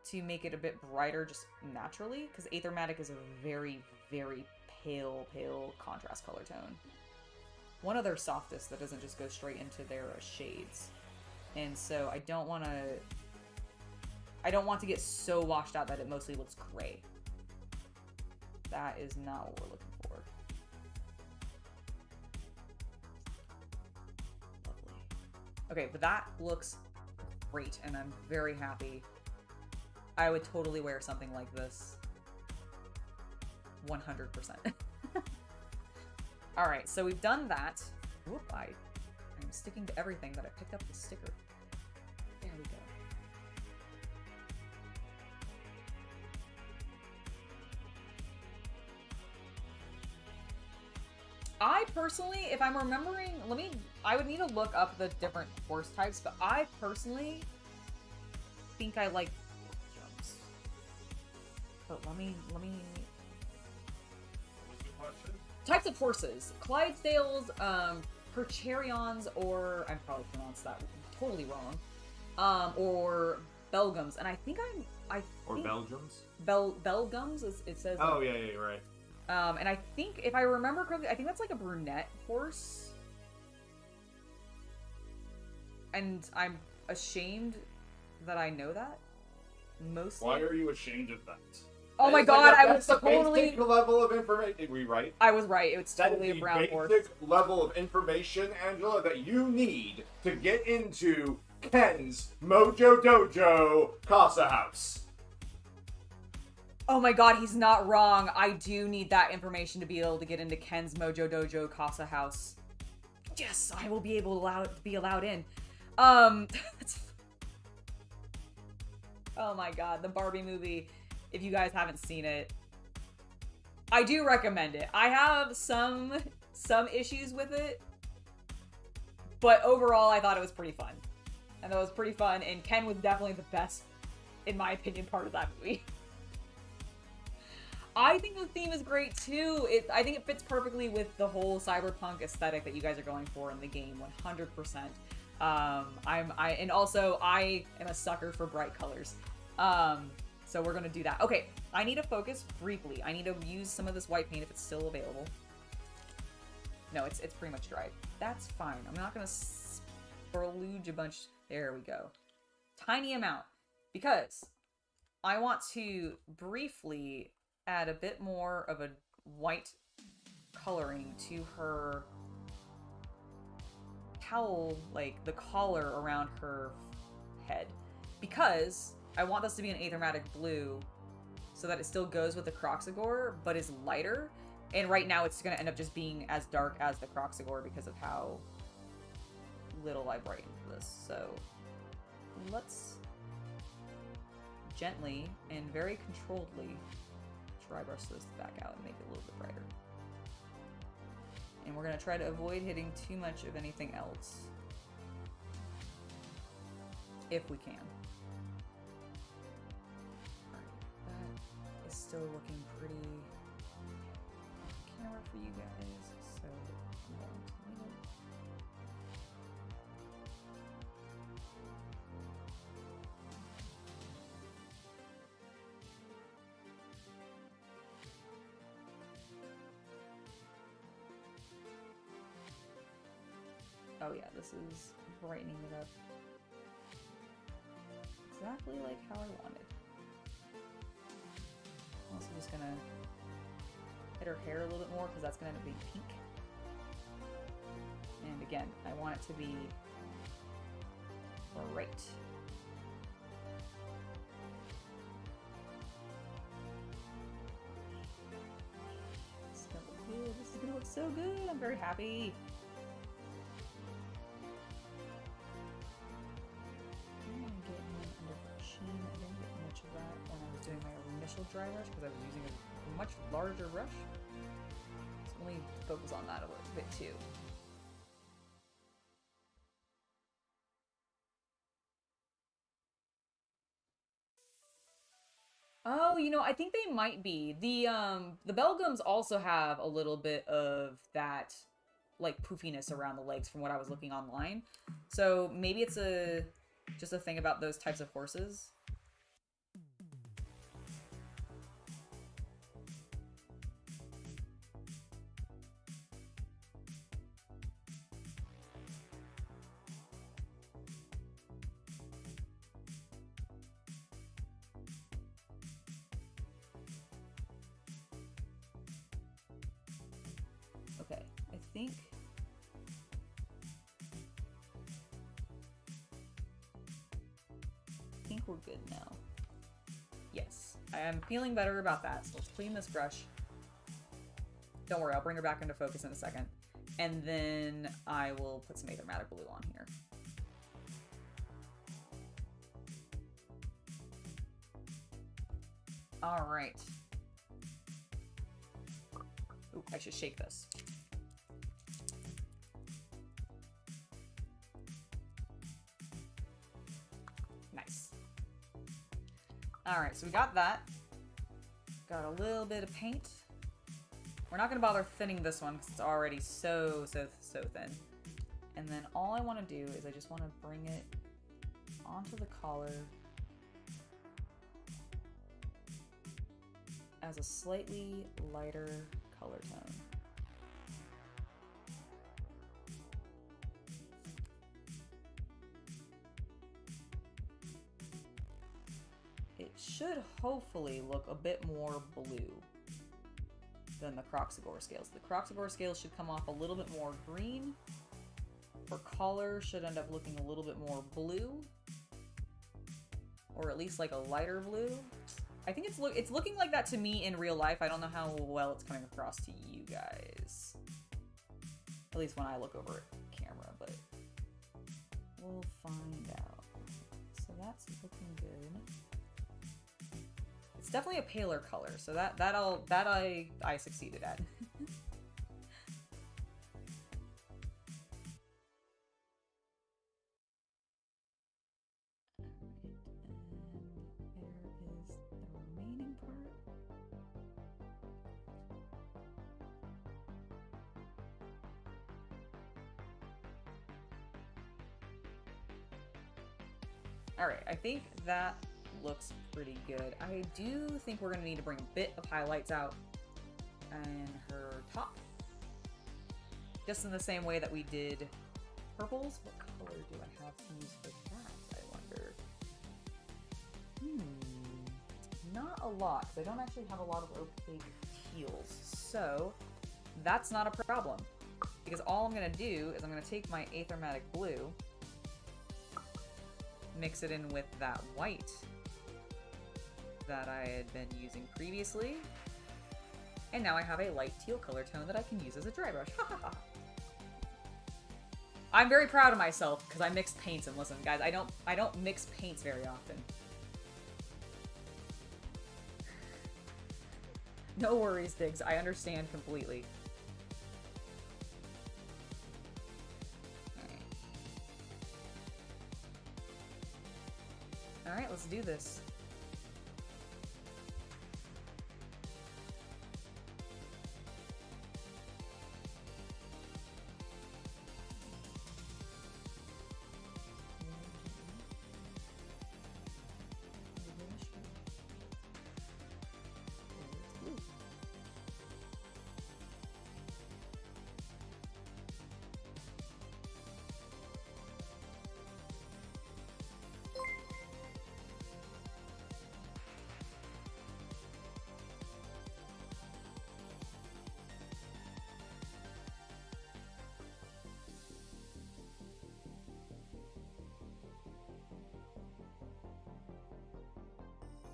to make it a bit brighter just naturally, because Aethermatic is a very, very pale contrast color tone. One of their softest that doesn't just go straight into their shades. And so I don't want to get so washed out that it mostly looks gray. That is not what we're looking for. Lovely. Okay, but that looks great, and I'm very happy. I would totally wear something like this. 100%. Alright, so we've done that. Whoop, I'm sticking to everything that I picked up the sticker. There we go. I personally, if I'm remembering, I would need to look up the different horse types, but I personally think I like jumps. But let me types of horses. Clydesdales, Percherions, or I probably pronounced that totally wrong. Or Belgiums, and I think or Belgiums. Belgiums, it says. Oh yeah, you're right. And I think, if I remember correctly, I think that's like a brunette horse. And I'm ashamed that I know that. Mostly. Why are you ashamed of that? Oh my god, I was totally... Basic level of information. Were you right? I was right. It was totally a brown horse. Basic level of information, Angela, that you need to get into Ken's Mojo Dojo Casa House. Oh my god, he's not wrong. I do need that information to be able to get into Ken's Mojo Dojo Casa House. Yes, I will be able to be allowed in. Oh my god, the Barbie movie. If you guys haven't seen it, I do recommend it. I have some issues with it, but overall I thought it was pretty fun. And that was pretty fun, and Ken was definitely the best, in my opinion, part of that movie. I think the theme is great too. I think it fits perfectly with the whole cyberpunk aesthetic that you guys are going for in the game, 100%. And also I am a sucker for bright colors. So we're gonna do that. Okay, I need to focus briefly. I need to use some of this white paint if it's still available. No, it's pretty much dried. That's fine. I'm not gonna splooge a bunch. There we go. Tiny amount. Because I want to briefly add a bit more of a white coloring to her cowl, like the collar around her head. Because I want this to be an Aethermatic Blue so that it still goes with the Croxagore, but is lighter. And right now it's going to end up just being as dark as the Croxagore because of how little I brightened this. So let's gently and very controlledly dry brush this back out and make it a little bit brighter. And we're going to try to avoid hitting too much of anything else, if we can. Still looking pretty on camera for you guys, so I'm going to leave it. Oh yeah, this is brightening it up exactly like how I wanted. I'm also just gonna hit her hair a little bit more because that's gonna end up being pink. And again, I want it to be bright. This is gonna look good. This is gonna look so good. I'm very happy. Doing my initial dry brush because I was using a much larger brush. So let me focus on that a little bit too. Oh, you know, I think they might be. The Belgiums also have a little bit of that like poofiness around the legs from what I was looking online. So maybe it's just a thing about those types of horses. Okay, I think we're good now. Yes, I am feeling better about that. So let's clean this brush. Don't worry, I'll bring her back into focus in a second. And then I will put some Aethermatic Blue on here. All right. Ooh, I should shake this. Nice. All right, so we got that. Got a little bit of paint. We're not going to bother thinning this one because it's already so thin. And then all I want to do is I just want to bring it onto the collar as a slightly lighter color tone. It should hopefully look a bit more blue than the Croxagore scales. The Croxagore scales should come off a little bit more green. For color, should end up looking a little bit more blue, or at least like a lighter blue. I think it's looking like that to me in real life. I don't know how well it's coming across to you guys. At least when I look over at camera, but we'll find out. So that's looking good. It's definitely a paler color, so that I succeeded at. Alright, I think that looks pretty good. I do think we're going to need to bring a bit of highlights out in her top. Just in the same way that we did purples. What color do I have to use for that, I wonder? Not a lot, because I don't actually have a lot of opaque teals. So, that's not a problem. Because all I'm going to do is I'm going to take my Aethermatic Blue, mix it in with that white that I had been using previously, and now I have a light teal color tone that I can use as a dry brush. I'm very proud of myself because I mix paints, and listen, guys, I don't mix paints very often. No worries, Diggs. I understand completely. Alright, let's do this.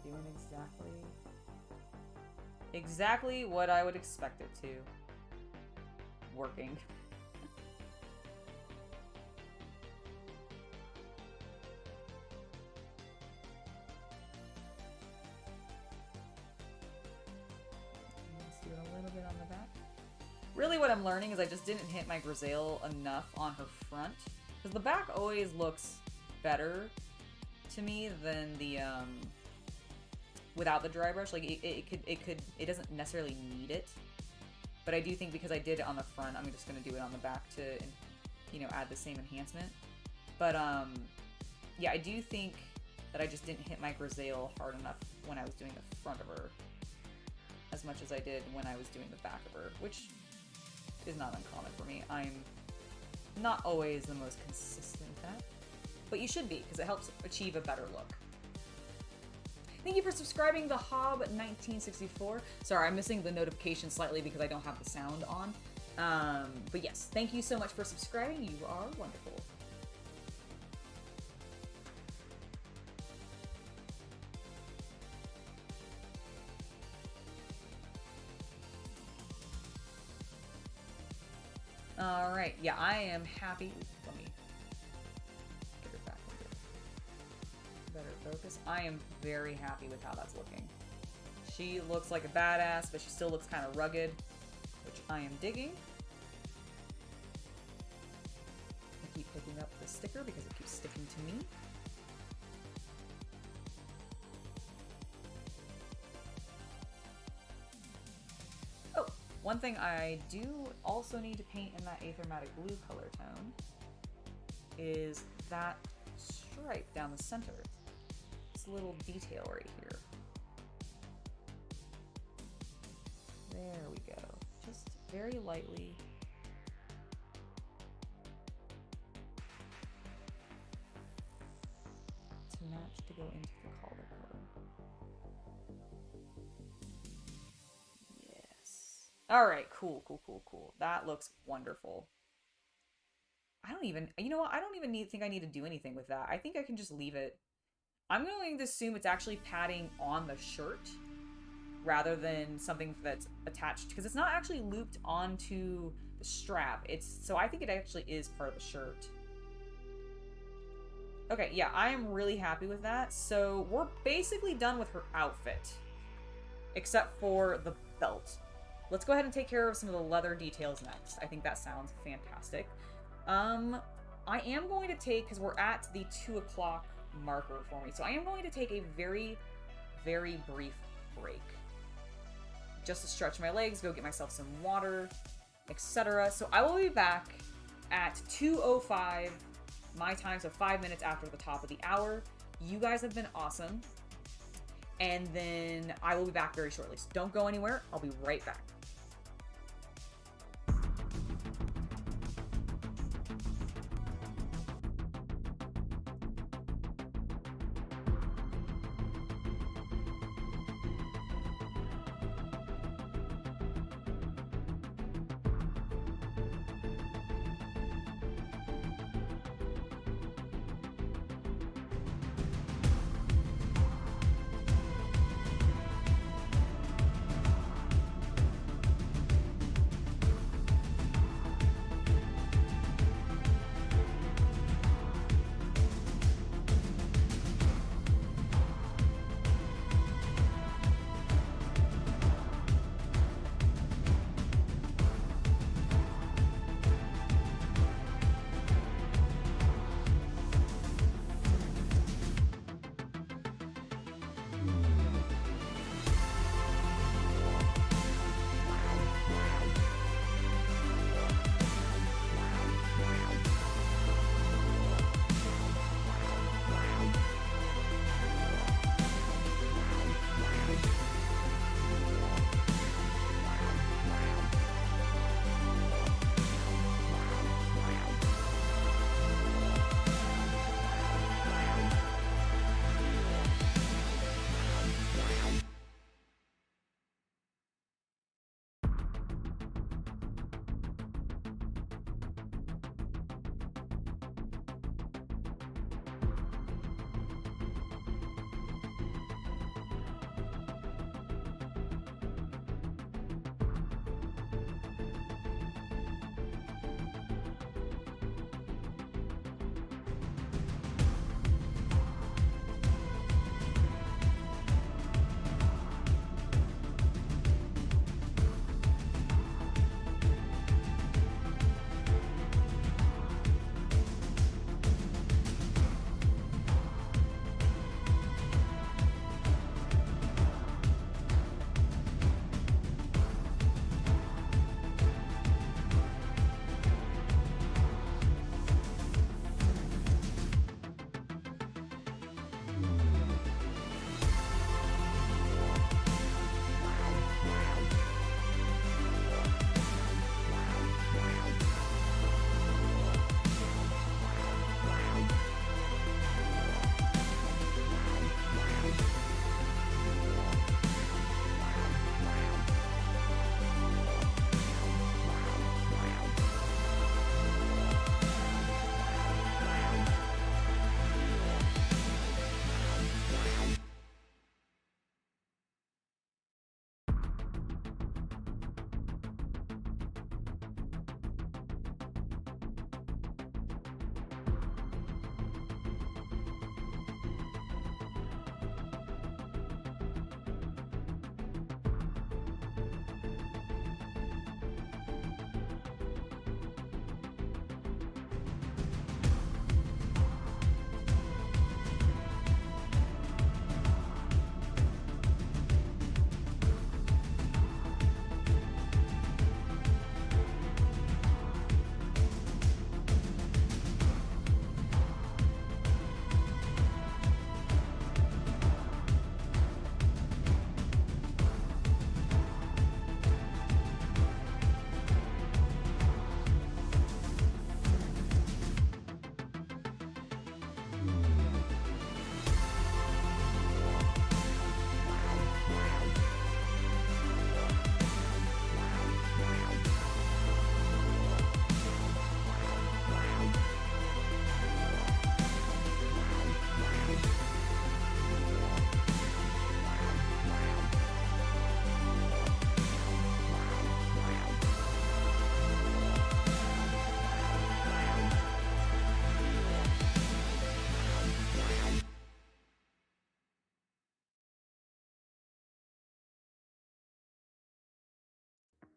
Doing exactly what I would expect it to. Working. Let's do it a little bit on the back. Really what I'm learning is I just didn't hit my grisaille enough on her front. Because the back always looks better to me than the without the dry brush. Like it doesn't necessarily need it, but I do think because I did it on the front, I'm just gonna do it on the back to, you know, add the same enhancement. But yeah, I do think that I just didn't hit my grisaille hard enough when I was doing the front of her as much as I did when I was doing the back of her, which is not uncommon for me. I'm not always the most consistent with that, but you should be, because it helps achieve a better look. Thank you for subscribing to Hob1964. Sorry, I'm missing the notification slightly because I don't have the sound on. But yes, thank you so much for subscribing. You are wonderful. Alright, yeah, I am happy. Let me get her back into better focus. I am very happy with how that's looking. She looks like a badass, but she still looks kind of rugged, which I am digging. I keep picking up the sticker because it keeps sticking to me. One thing I do also need to paint in that Aethermatic blue color tone is that stripe down the center. This little detail right here. There we go. Just very lightly. To match to go into the collar color. All right, cool. That looks wonderful. I don't even, you know what? I don't even think I need to do anything with that. I think I can just leave it. I'm going to assume it's actually padding on the shirt rather than something that's attached, because it's not actually looped onto the strap. So I think it actually is part of the shirt. Okay, yeah, I am really happy with that. So we're basically done with her outfit, except for the belt. Let's go ahead and take care of some of the leather details next. I think that sounds fantastic. I am going to take, because we're at the 2 o'clock marker for me, so I am going to take a very, very brief break. Just to stretch my legs, go get myself some water, etc. So I will be back at 2:05 my time, so 5 minutes after the top of the hour. You guys have been awesome. And then I will be back very shortly. So don't go anywhere. I'll be right back.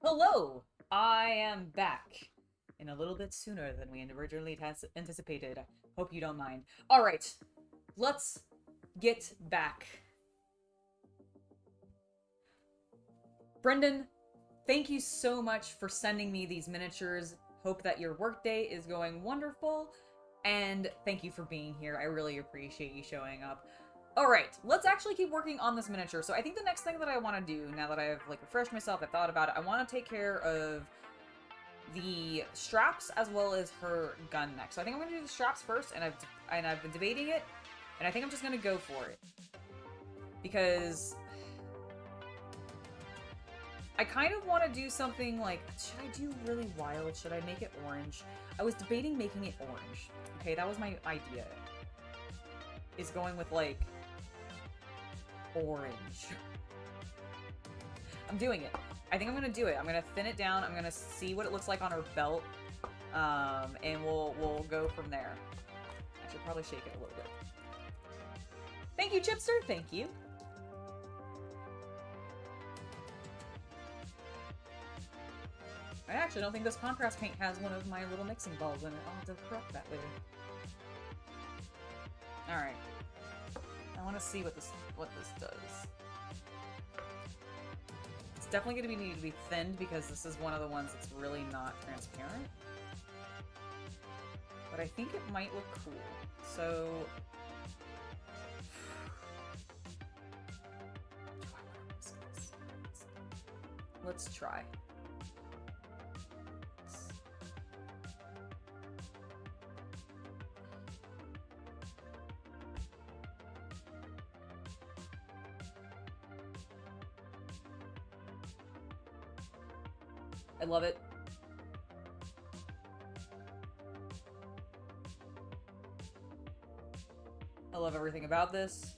Hello! I am back. And a little bit sooner than we originally anticipated. Hope you don't mind. Alright, let's get back. Brendan, thank you so much for sending me these miniatures. Hope that your workday is going wonderful. And thank you for being here. I really appreciate you showing up. Alright, let's actually keep working on this miniature. So I think the next thing that I want to do, now that I've like refreshed myself, I thought about it, I want to take care of the straps as well as her gun next. So I think I'm going to do the straps first, and I've been debating it, and I think I'm just going to go for it. Because I kind of want to do something like, should I do really wild? Should I make it orange? I was debating making it orange. Okay, that was my idea. Is going with like orange. I'm doing it. I think I'm gonna do it. I'm gonna thin it down. I'm gonna see what it looks like on her belt, and we'll go from there. I should probably shake it a little bit. Thank you, Chipster. Thank you. I actually don't think this contrast paint has one of my little mixing balls in it. I'll have to correct that later. All right. I want to see what this does. It's definitely going to need to be thinned because this is one of the ones that's really not transparent. But I think it might look cool. So let's try. I love it. I love everything about this.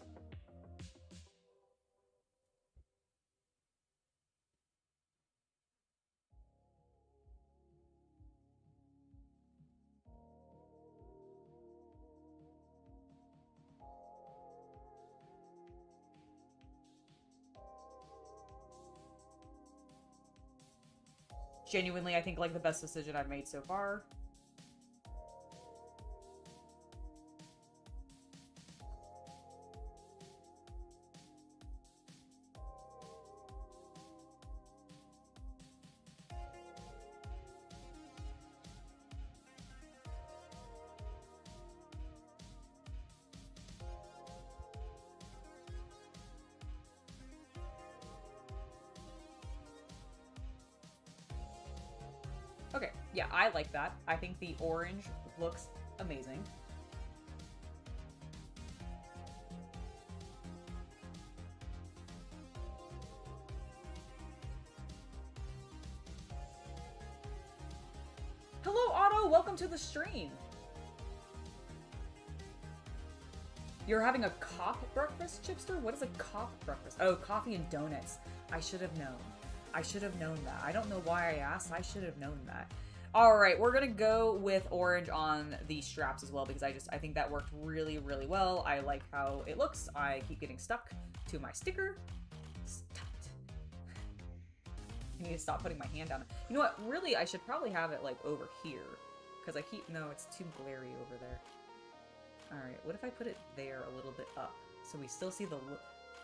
Genuinely, I think like the best decision I've made so far. Okay, yeah, I like that. I think the orange looks amazing. Hello, Otto! Welcome to the stream! You're having a cop breakfast, Chipster? What is a cop breakfast? Oh, coffee and donuts. I should have known. I should have known that. I don't know why I asked. I should have known that. All right, we're gonna go with orange on the straps as well because I think that worked really, really well. I like how it looks. I keep getting stuck to my sticker. Stop it. I need to stop putting my hand down. You know what? Really, I should probably have it like over here because I keep, no, it's too glary over there. All right, what if I put it there a little bit up so we still see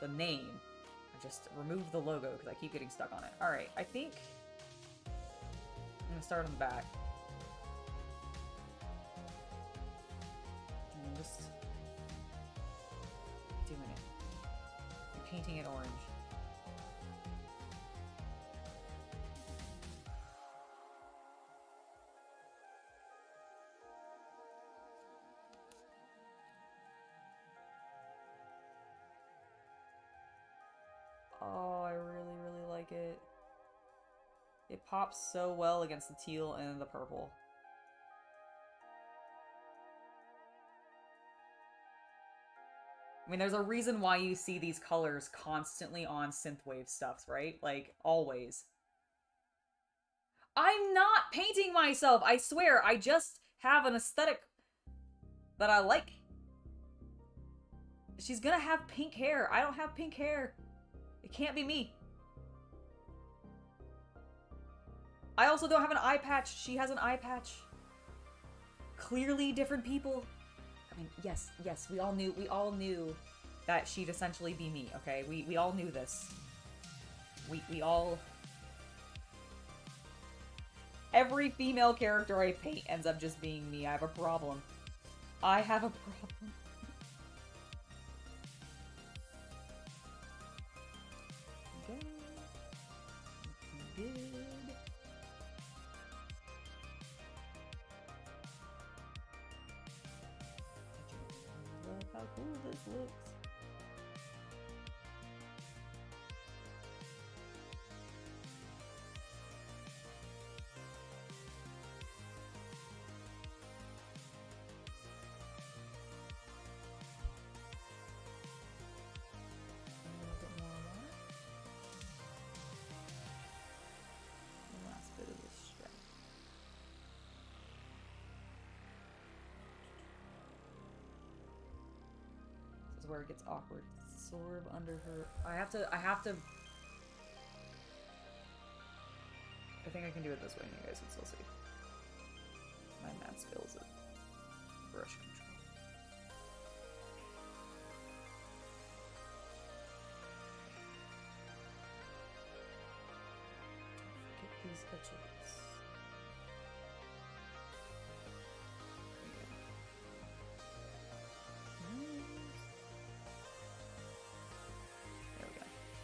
the name? I just removed the logo because I keep getting stuck on it. All right, I think I'm gonna start on the back. I'm just doing it. I'm painting it orange. Oh, I really, really like it. It pops so well against the teal and the purple. I mean, there's a reason why you see these colors constantly on synthwave stuffs, right? Like, always. I'm not painting myself, I swear. I just have an aesthetic that I like. She's gonna have pink hair. I don't have pink hair. It can't be me. I also don't have an eye patch. She has an eye patch. Clearly different people. I mean, yes, we all knew that she'd essentially be me, okay? We all knew this. We all... Every female character I paint ends up just being me. I have a problem. I have a problem. Okay. Good. Love how cool this looks. Where it gets awkward. Sorb under her. I have to. I think I can do it this way and you guys can still see. My mad skills at brush control. Get these edges.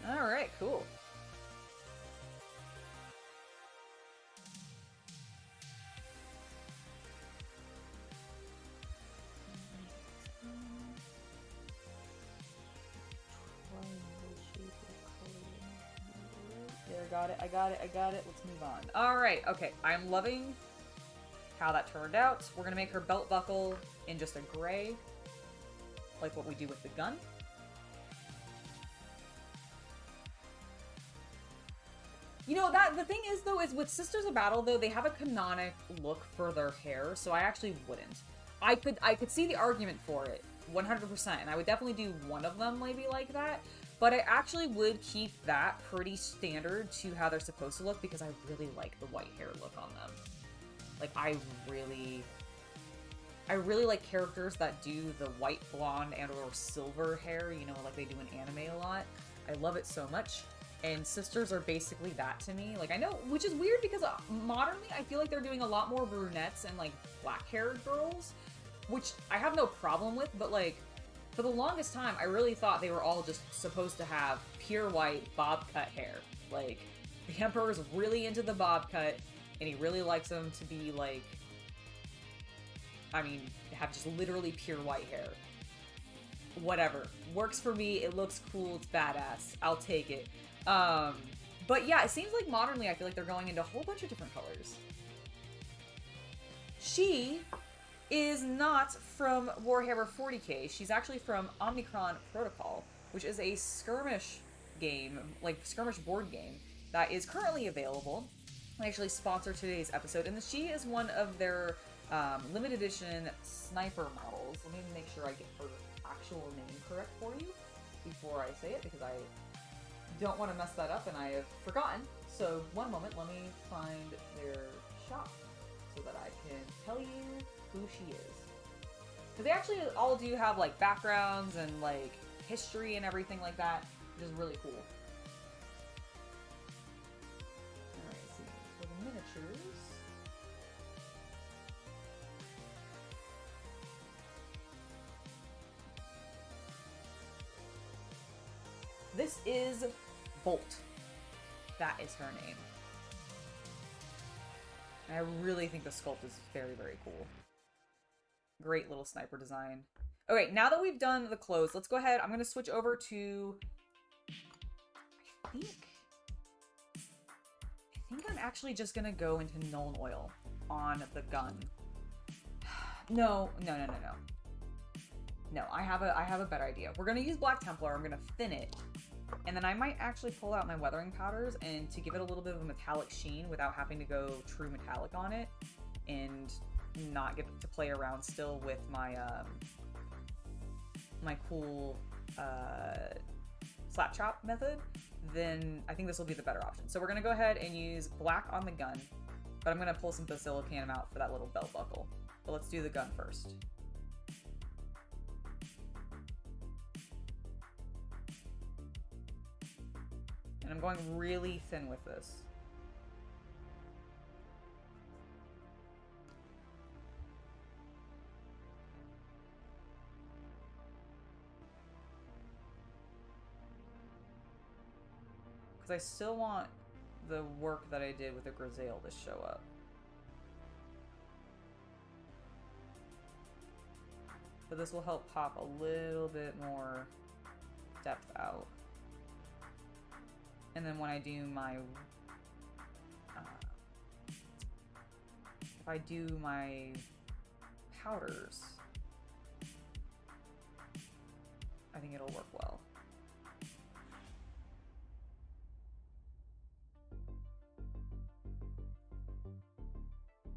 Alright, cool. There, I got it. Let's move on. Alright, okay. I'm loving how that turned out. We're gonna make her belt buckle in just a gray, like what we do with the gun. You know, the thing is, though, is with Sisters of Battle, though, they have a canonic look for their hair, so I actually wouldn't. I could see the argument for it, 100%, and I would definitely do one of them maybe like that, but I actually would keep that pretty standard to how they're supposed to look, because I really like the white hair look on them. Like, I really like characters that do the white, blonde, and or silver hair, you know, like they do in anime a lot. I love it so much. And Sisters are basically that to me. Like, I know, which is weird because modernly I feel like they're doing a lot more brunettes and like black-haired girls, which I have no problem with, but like, for the longest time, I really thought they were all just supposed to have pure white bob cut hair. Like, the Emperor's really into the bob cut, and he really likes them to be like, I mean, have just literally pure white hair. Whatever. Works for me, it looks cool, it's badass. I'll take it. But yeah, it seems like modernly I feel like they're going into a whole bunch of different colors. She is not from Warhammer 40k. She's actually from Omicron Protocol, which is a skirmish game, like skirmish board game, that is currently available. I actually sponsor today's episode, and she is one of their limited edition sniper models. Let me make sure I get her actual name correct for you before I say it, because I don't want to mess that up and I have forgotten. So one moment, let me find their shop so that I can tell you who she is. Because they actually all do have like backgrounds and like history and everything like that, which is really cool. Alright, so for the miniatures. This is Bolt. That is her name. And I really think the sculpt is very, very cool. Great little sniper design. Okay, now that we've done the clothes, let's go ahead. I'm going to switch over to... I think I'm actually just going to go into Nuln Oil on the gun. No. No, I have a better idea. We're going to use Black Templar. I'm going to thin it. And then I might actually pull out my weathering powders and to give it a little bit of a metallic sheen without having to go true metallic on it and not get to play around still with my my cool slap chop method. then I think this will be the better option. So we're going to go ahead and use black on the gun, but I'm going to pull some basilicum out for that little belt buckle. But let's do the gun first. And I'm going really thin with this. Because I still want the work that I did with the grisaille to show up. But this will help pop a little bit more depth out. And then when I do my, if I do my powders, I think it'll work well.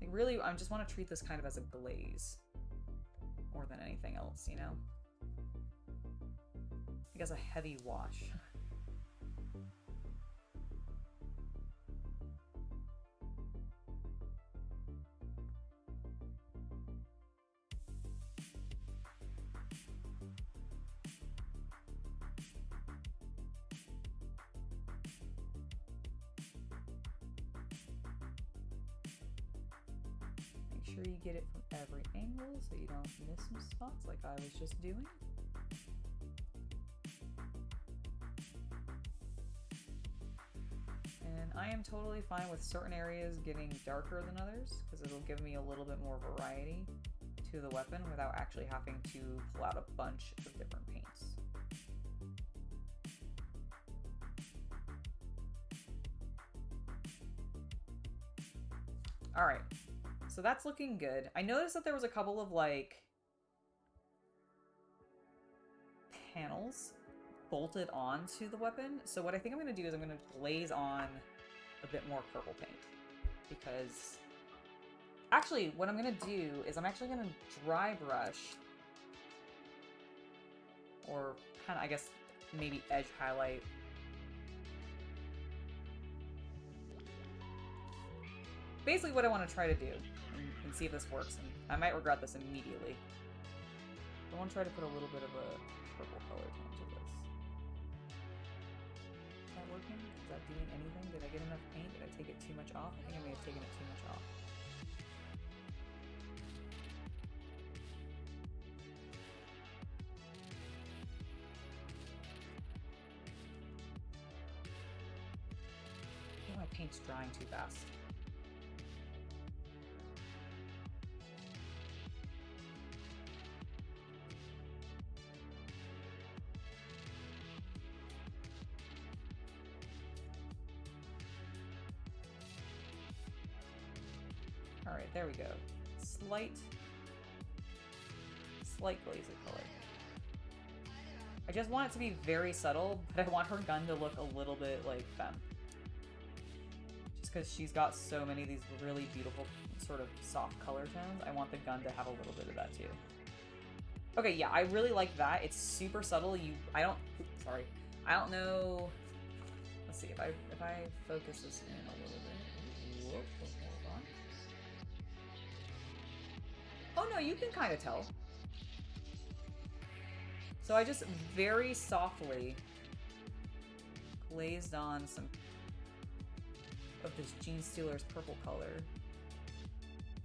Like really, I just want to treat this kind of as a glaze more than anything else, you know? Like as a heavy wash. Make sure you get it from every angle so you don't miss some spots like I was just doing. And I am totally fine with certain areas getting darker than others because it'll give me a little bit more variety to the weapon without actually having to pull out a bunch of different paints. All right. So that's looking good. I noticed that there was a couple of, like, panels bolted onto the weapon. So what I think I'm going to do is I'm going to glaze on a bit more purple paint. Because, actually, what I'm going to do is I'm actually going to dry brush, or kind of, I guess, maybe edge highlight basically what I want to try to do and see if this works. And I might regret this immediately. I want to try to put a little bit of a purple color tone to this. Is that working? Is that doing anything? Did I get enough paint? Did I take it too much off? I think I may have taken it too much off. I think my paint's drying too fast. Alright, there we go. Slight glaze of color. I just want it to be very subtle, but I want her gun to look a little bit like femme. Just because she's got so many of these really beautiful sort of soft color tones, I want the gun to have a little bit of that too. Okay, yeah, I really like that. It's super subtle. I don't know. Let's see if I focus this in a little bit. Whoop, hold on. Oh no, you can kind of tell. So I just very softly glazed on some of this Gene Stealer's purple color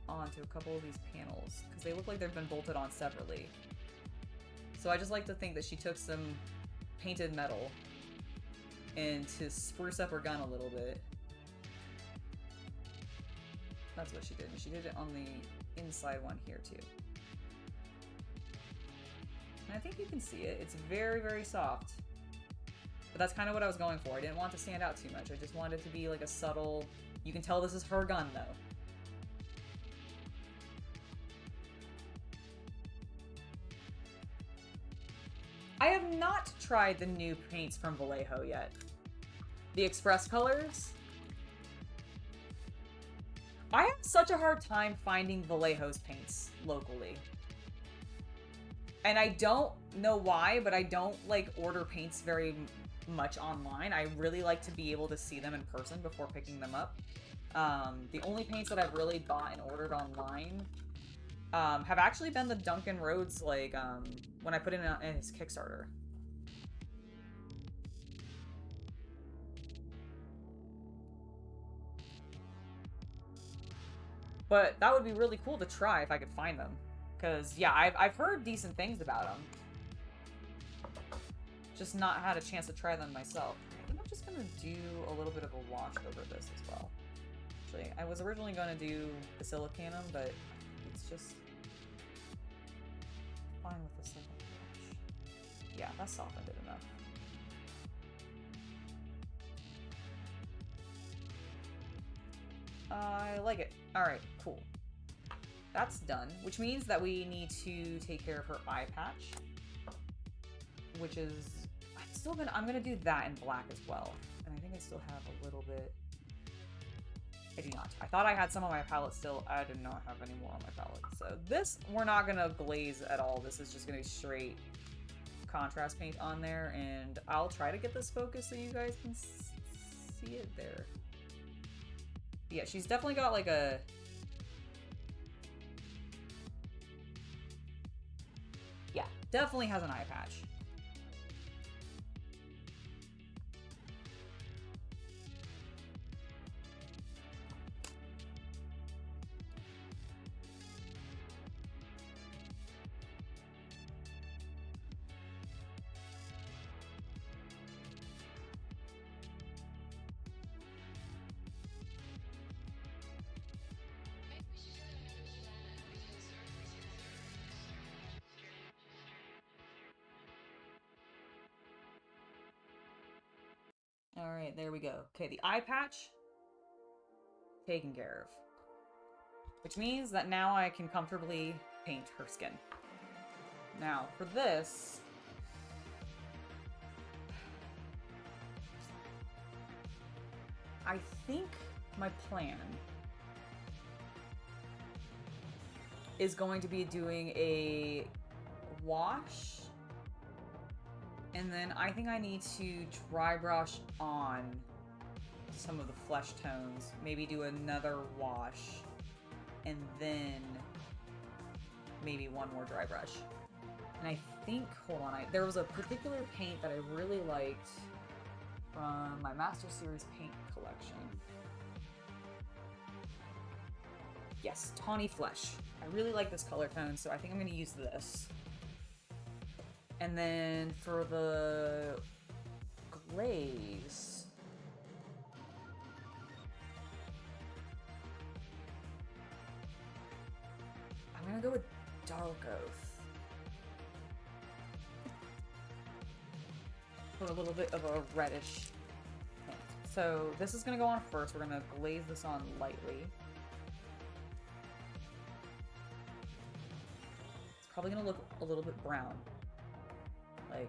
onto a couple of these panels because they look like they've been bolted on separately. So I just like to think that she took some painted metal and to spruce up her gun a little bit. That's what she did. And she did it on the inside one here too. And I think you can see it. It's very, very soft. But that's kind of what I was going for. I didn't want it to stand out too much. I just wanted it to be like a subtle... You can tell this is her gun though. I have not tried the new paints from Vallejo yet. The Express colors. I have such a hard time finding Vallejo's paints locally. And I don't know why, but I don't like order paints very much online. I really like to be able to see them in person before picking them up. The only paints that I've really bought and ordered online have actually been the Duncan Rhodes, like, when I put in his Kickstarter. But that would be really cool to try if I could find them. Because, yeah, I've heard decent things about them. Just not had a chance to try them myself. I think I'm just going to do a little bit of a wash over this as well. Actually, I was originally going to do Basilicanum, but it's just fine with the second wash. Yeah, that softened it enough. I like it. Alright, cool. That's done, which means that we need to take care of her eye patch. Which is... I'm gonna do that in black as well. And I think I still have a little bit... I do not. I thought I had some on my palette still. I do not have any more on my palette. So this, we're not gonna glaze at all. This is just gonna be straight contrast paint on there. And I'll try to get this focused so you guys can see it there. Yeah, she's definitely got like a... Yeah, definitely has an eye patch. Alright, there we go. Okay, the eye patch, taken care of. Which means that now I can comfortably paint her skin. Now, for this... I think my plan is going to be doing a wash. And then I think I need to dry brush on some of the flesh tones. Maybe do another wash. And then maybe one more dry brush. And I think, hold on, there was a particular paint that I really liked from my Master Series paint collection. Yes, Tawny Flesh. I really like this color tone, so I think I'm going to use this. And then for the glaze, I'm gonna go with Dark Oath. Put a little bit of a reddish tint. So this is gonna go on first. We're gonna glaze this on lightly. It's probably gonna look a little bit brown. Like,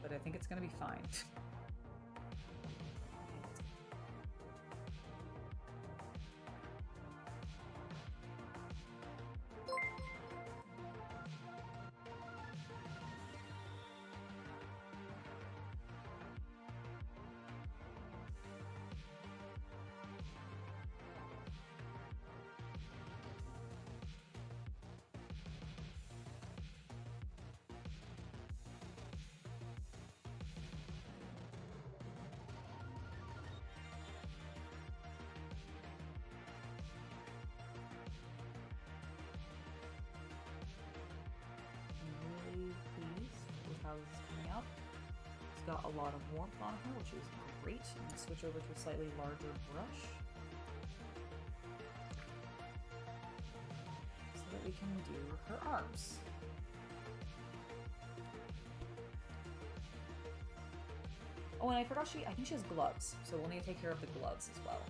but I think it's gonna be fine. How this is coming out. It's got a lot of warmth on her, which is great. I'm going to switch over to a slightly larger brush so that we can do her arms. Oh, and I forgot I think she has gloves, so we'll need to take care of the gloves as well.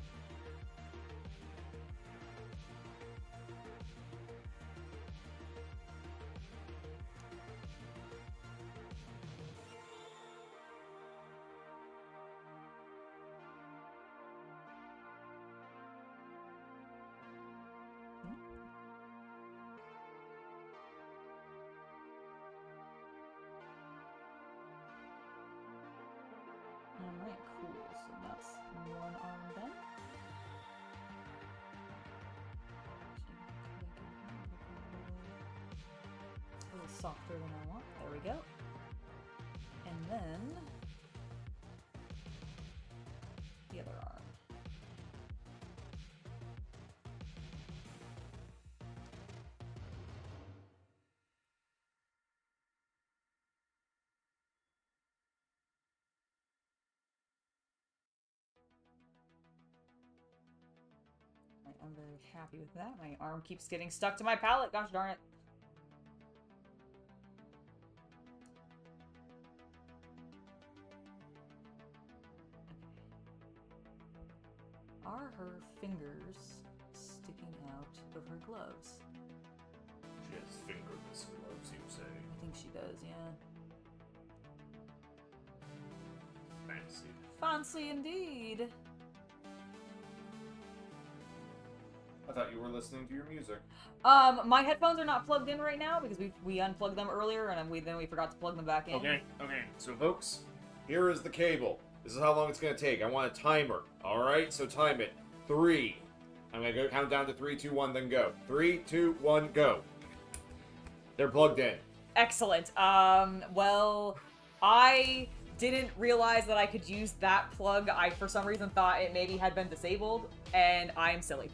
softer than I want. There we go. And then the other arm. I'm very happy with that. My arm keeps getting stuck to my palette. Gosh darn it. Are her fingers sticking out of her gloves? She has fingerless gloves, you say? I think she does, yeah. Fancy. Fancy indeed. I thought you were listening to your music. My headphones are not plugged in right now because we unplugged them earlier and then we forgot to plug them back in. Okay. So, folks, here is the cable. This is how long it's going to take. I want a timer. All right, so time it. 3. I'm going to go count down to 3, 2, 1, then go. 3, 2, 1, go. They're plugged in. Excellent. Well, I didn't realize that I could use that plug. I, for some reason, thought it maybe had been disabled, and I am silly.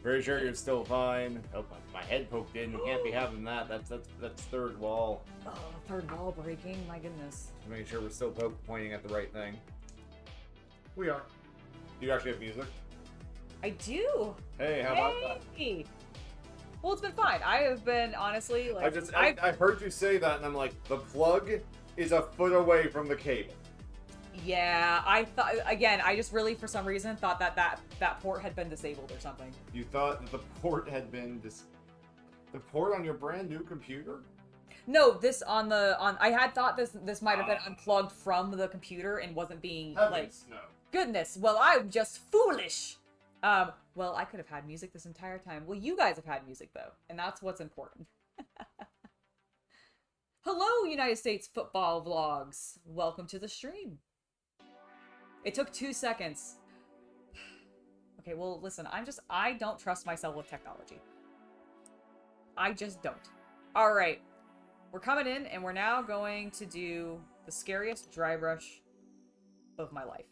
Very sure you're still fine. Oh, my head poked in. We can't be having that. That's third wall. Oh, third wall breaking. My goodness. Just making sure we're still pointing at the right thing. We are. Do you actually have music? I do. Hey, how about that? Hey. Well, it's been fine. I have been, honestly, like... I heard you say that, and I'm like, the plug is a foot away from the cable. Yeah, I thought, again, I just really, for some reason, thought that port had been disabled or something. You thought that the port had been the port on your brand new computer? No, this I had thought this might have been unplugged from the computer and wasn't being, Heavens, no. Goodness, well, I'm just foolish. Well, I could have had music this entire time. Well, you guys have had music, though, and that's what's important. Hello, United States football vlogs. Welcome to the stream. It took 2 seconds. Okay, well, listen, I don't trust myself with technology. I just don't. All right, we're coming in, and we're now going to do the scariest dry brush of my life.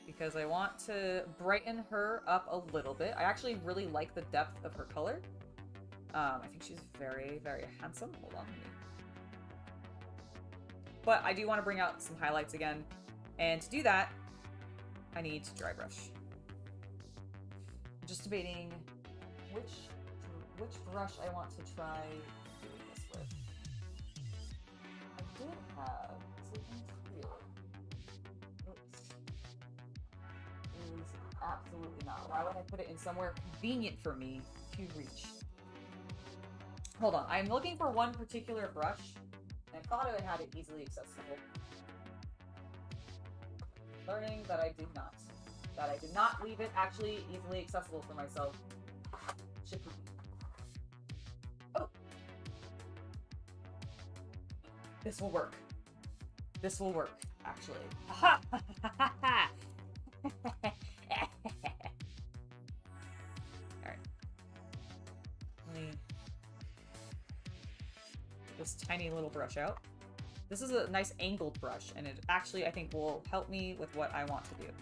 Because I want to brighten her up a little bit. I actually really like the depth of her color. I think she's very, very handsome. Hold on. But I do want to bring out some highlights again. And to do that, I need to dry brush. I'm just debating which brush I want to try doing this with. I did have... Is it in here? It is absolutely not. Why would I put it in somewhere convenient for me to reach? Hold on. I'm looking for one particular brush. I thought I had it easily accessible. Learning that I did not. That I did not leave it actually easily accessible for myself. Oh! This will work. This will work, actually. Alright. Let me get this tiny little brush out. This is a nice angled brush, and it actually, I think, will help me with what I want to do.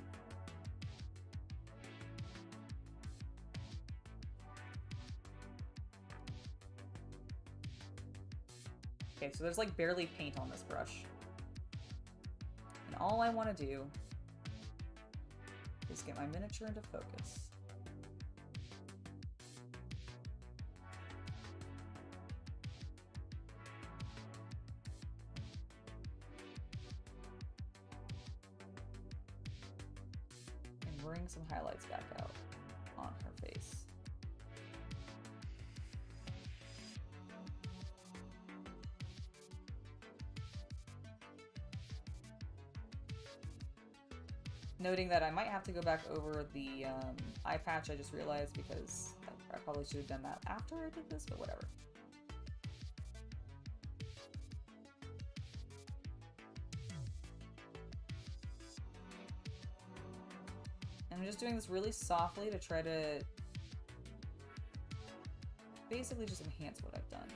Okay, so there's like barely paint on this brush. And all I want to do is get my miniature into focus. And bring some highlights back out on her face. Noting that I might have to go back over the eye patch, I just realized, because I probably should have done that after I did this, but whatever. And I'm just doing this really softly to try to basically just enhance what I've done.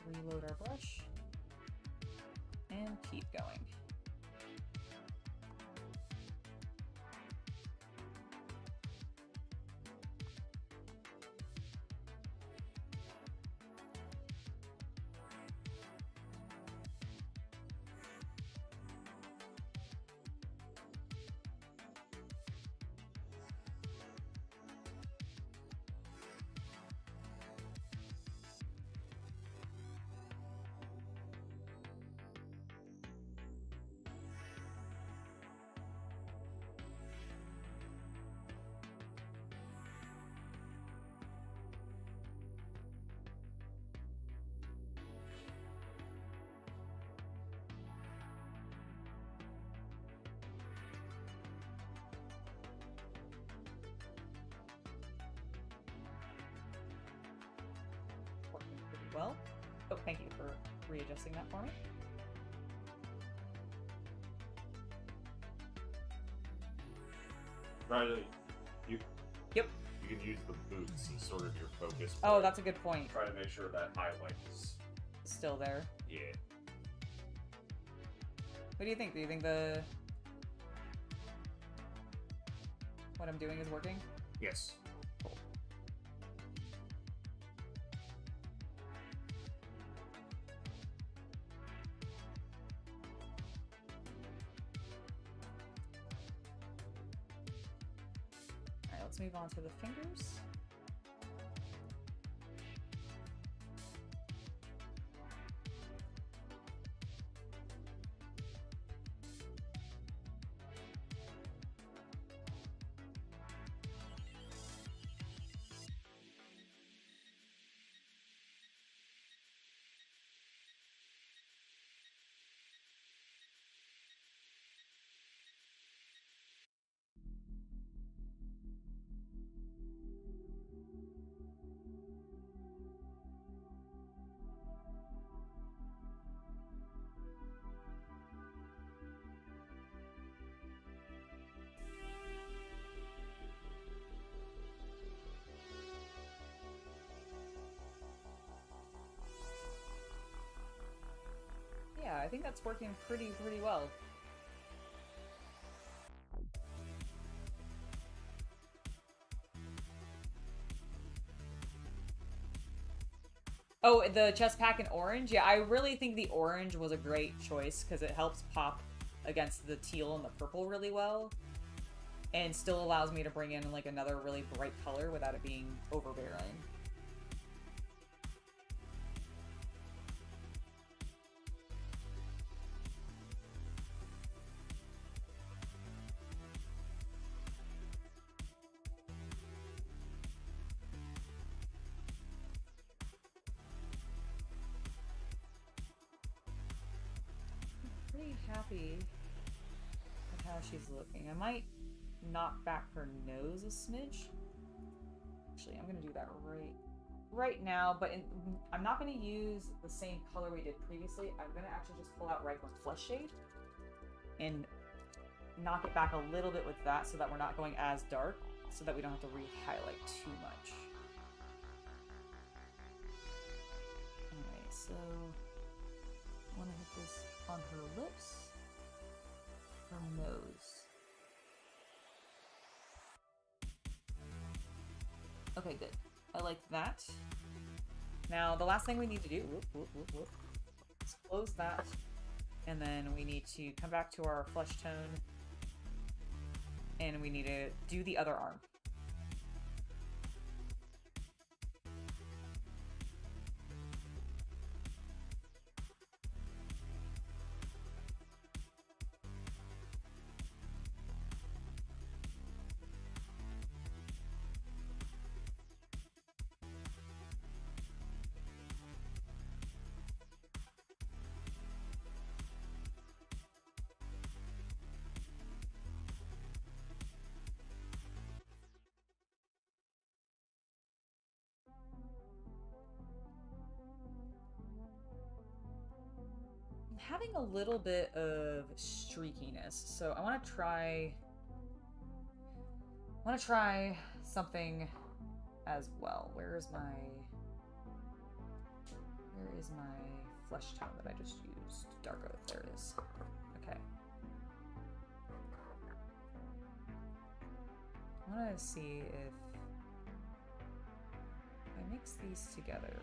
Reload our brush and keep going. Working pretty well. Oh, thank you for readjusting that for me. Riley, you Yep. you can use the boots as sort of your focus Oh, point. that's a good point. Try to make sure that highlight is Still there. yeah. What do you think? Do you think what I'm doing is working? Yes. Cool. Alright, let's move on to the fingers. Yeah, I think that's working pretty well. Oh, the chest pack in orange? Yeah, I really think the orange was a great choice because it helps pop against the teal and the purple really well. And still allows me to bring in like another really bright color without it being overbearing. Pretty happy with how she's looking. I might knock back her nose a smidge. Actually, I'm gonna do that right now, but I'm not gonna use the same color we did previously. I'm gonna actually just pull out Raglan Flesh Shade and knock it back a little bit with that so that we're not going as dark, so that we don't have to re-highlight too much. Alright, so I want to hit this on her lips, her nose. Okay, good. I like that. Now, the last thing we need to do is close that, and then we need to come back to our flesh tone, and we need to do the other arm. having a little bit of streakiness, so I want to try something as well. Where is my flesh tone that I just used? Dark oath, there it is. Okay. I want to see if I mix these together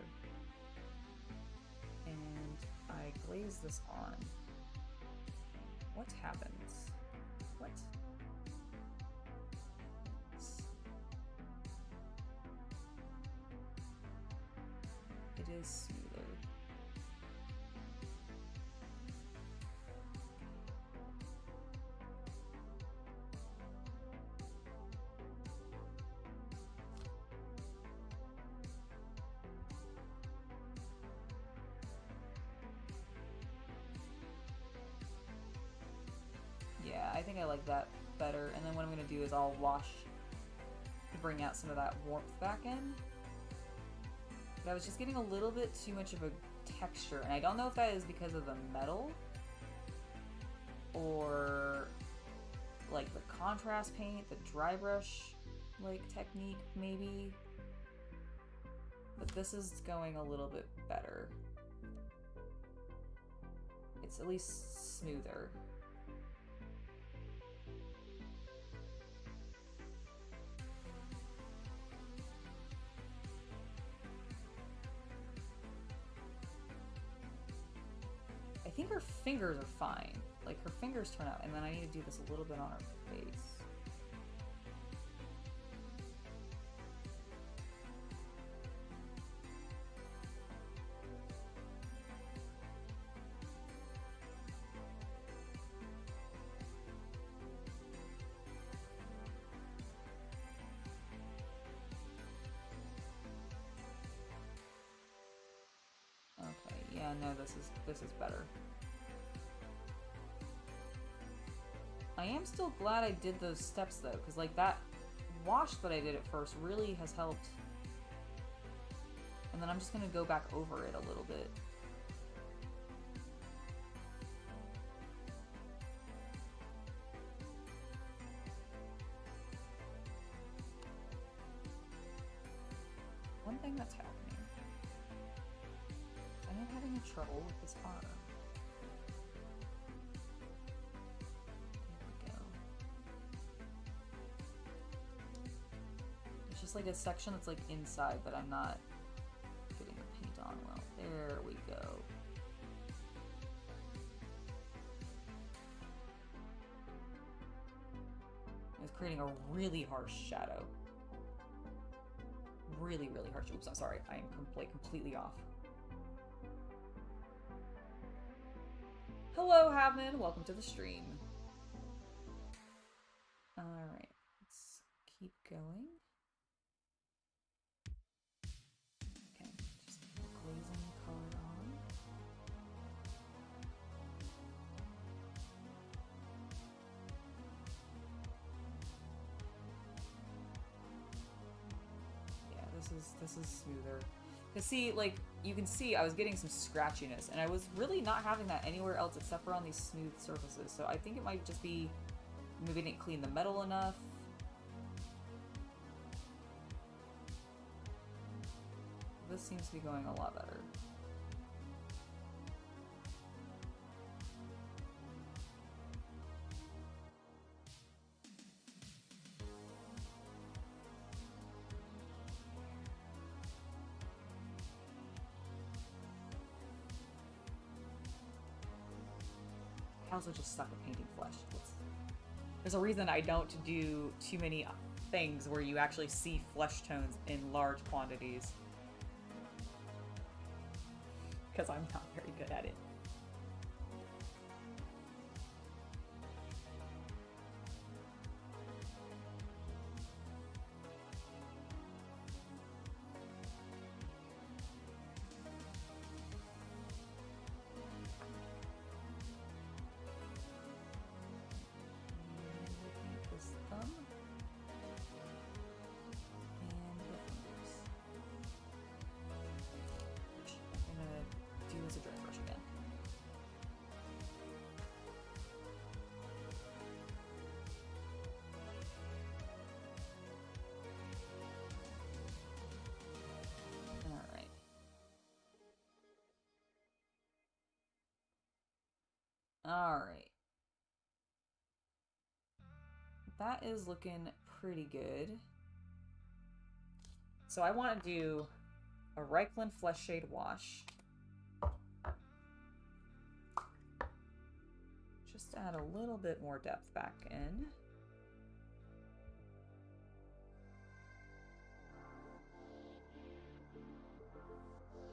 and I glaze this on. What happens? What? It is smoother. Yeah, I think I like that better. And then what I'm gonna do is I'll wash to bring out some of that warmth back in. But I was just getting a little bit too much of a texture, and I don't know if that is because of the metal or like the contrast paint, the dry brush like technique maybe. But this is going a little bit better. It's at least smoother. I think her fingers are fine. Like, her fingers turn out, and then I need to do this a little bit on her face. Okay, yeah, no, this is better. I am still glad I did those steps though, because like that wash that I did at first really has helped. And then I'm just gonna go back over it a little bit. One thing that's happening. I am having trouble with this arm. Just like a section that's like inside that I'm not getting the paint on well. There we go. It's creating a really harsh shadow. Really, really harsh. Oops, I'm sorry. I am completely off. Hello, Havman. Welcome to the stream. Alright, let's keep going. Glazing the color on. Yeah, this is smoother. Cause see, like you can see, I was getting some scratchiness, and I was really not having that anywhere else except for on these smooth surfaces. So I think it might just be maybe I didn't clean the metal enough. This seems to be going a lot better. I also just suck at painting flesh. There's a reason I don't do too many things where you actually see flesh tones in large quantities. Because I'm not very good at it. This thumb. And the fingers. I'm gonna do as a dry brush again. that is looking pretty good. So I want to do a Reichland Flesh Shade wash. Just add a little bit more depth back in.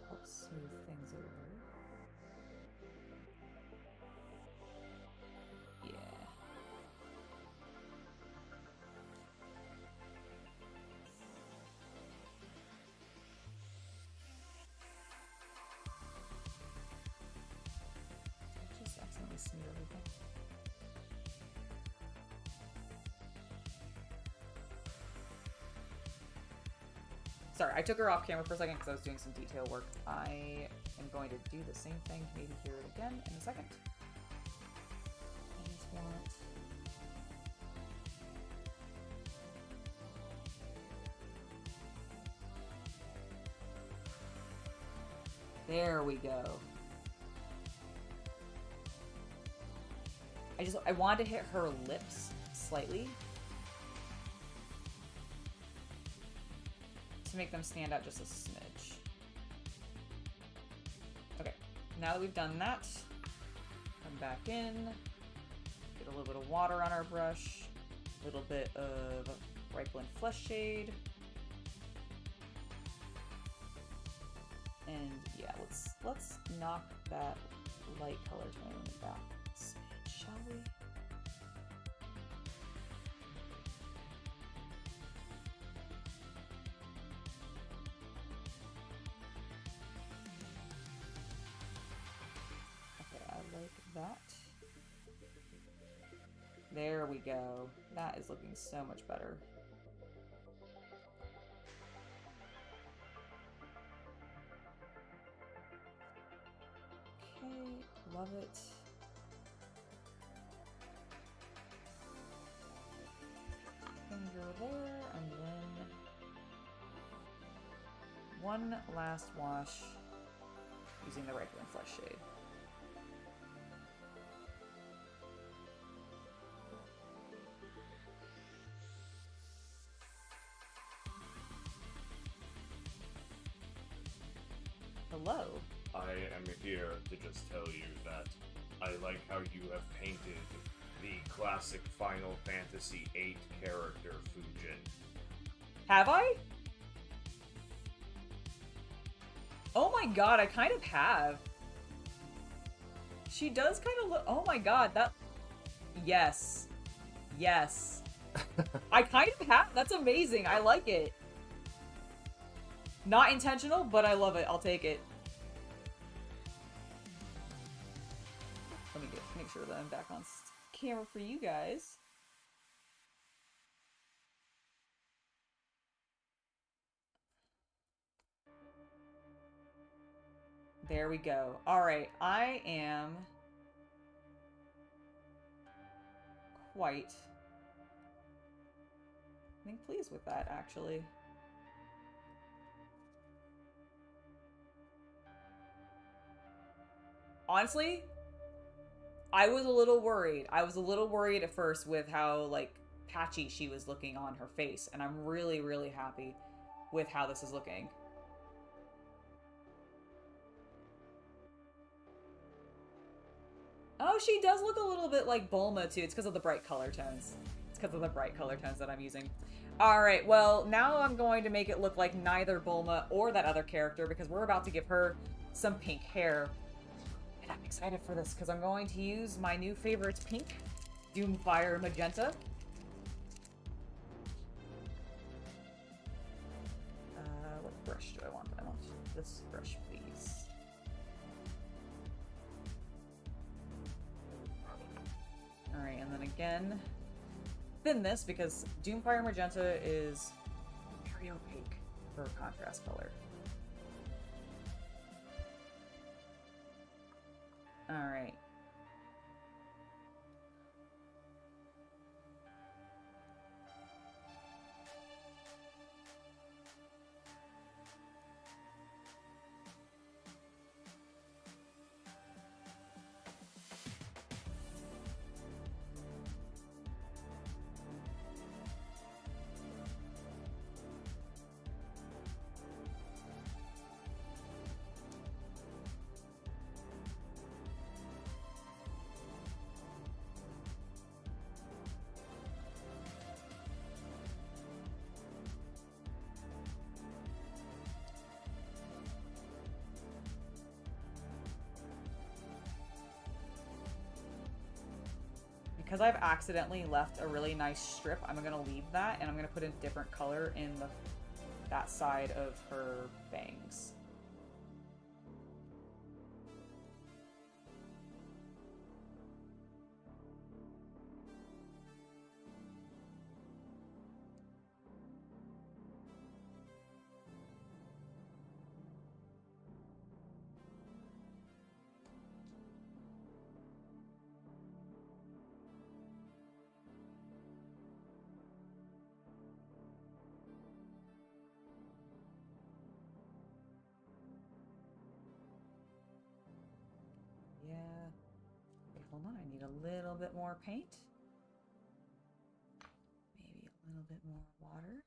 Help smooth things over. Yeah. I just accidentally smeared everything. Sorry, I took her off camera for a second because I was doing some detail work. I am going to do the same thing, maybe hear it again in a second. I just want... There we go. I wanted to hit her lips slightly to make them stand out just a smidge. Okay, now that we've done that, come back in, get a little bit of water on our brush, a little bit of Reichland Flesh Shade, and yeah, let's knock that light color tone back a smidge, shall we? That. There we go. That is looking so much better. Okay, love it. Finger there, and then one last wash using the Reichland Flesh Shade. Hello. I am here to just tell you that I like how you have painted the classic Final Fantasy VIII character Fujin. Have I? Oh my god, I kind of have. She does kind of look... Oh my god, that... Yes. Yes. I kind of have. That's amazing. I like it. Not intentional, but I love it. I'll take it. Let me make sure that I'm back on camera for you guys. There we go. Alright, I am quite, I think, pleased with that, actually. Honestly, I was a little worried. I was a little worried at first with how, like, patchy she was looking on her face, and I'm really, really happy with how this is looking. Oh, she does look a little bit like Bulma, too. It's because of the bright color tones. It's because of the bright color tones that I'm using. Alright, well, now I'm going to make it look like neither Bulma or that other character, because we're about to give her some pink hair. And I'm excited for this, because I'm going to use my new favorite pink, Doomfire Magenta. What brush do I want? I want this brush, please. Alright, and then again, thin this, because Doomfire Magenta is very opaque for a contrast color. Alright. because I've accidentally left a really nice strip, I'm gonna leave that, and I'm gonna put a different color in that side of her bangs. Hold on, I need a little bit more paint. Maybe a little bit more water.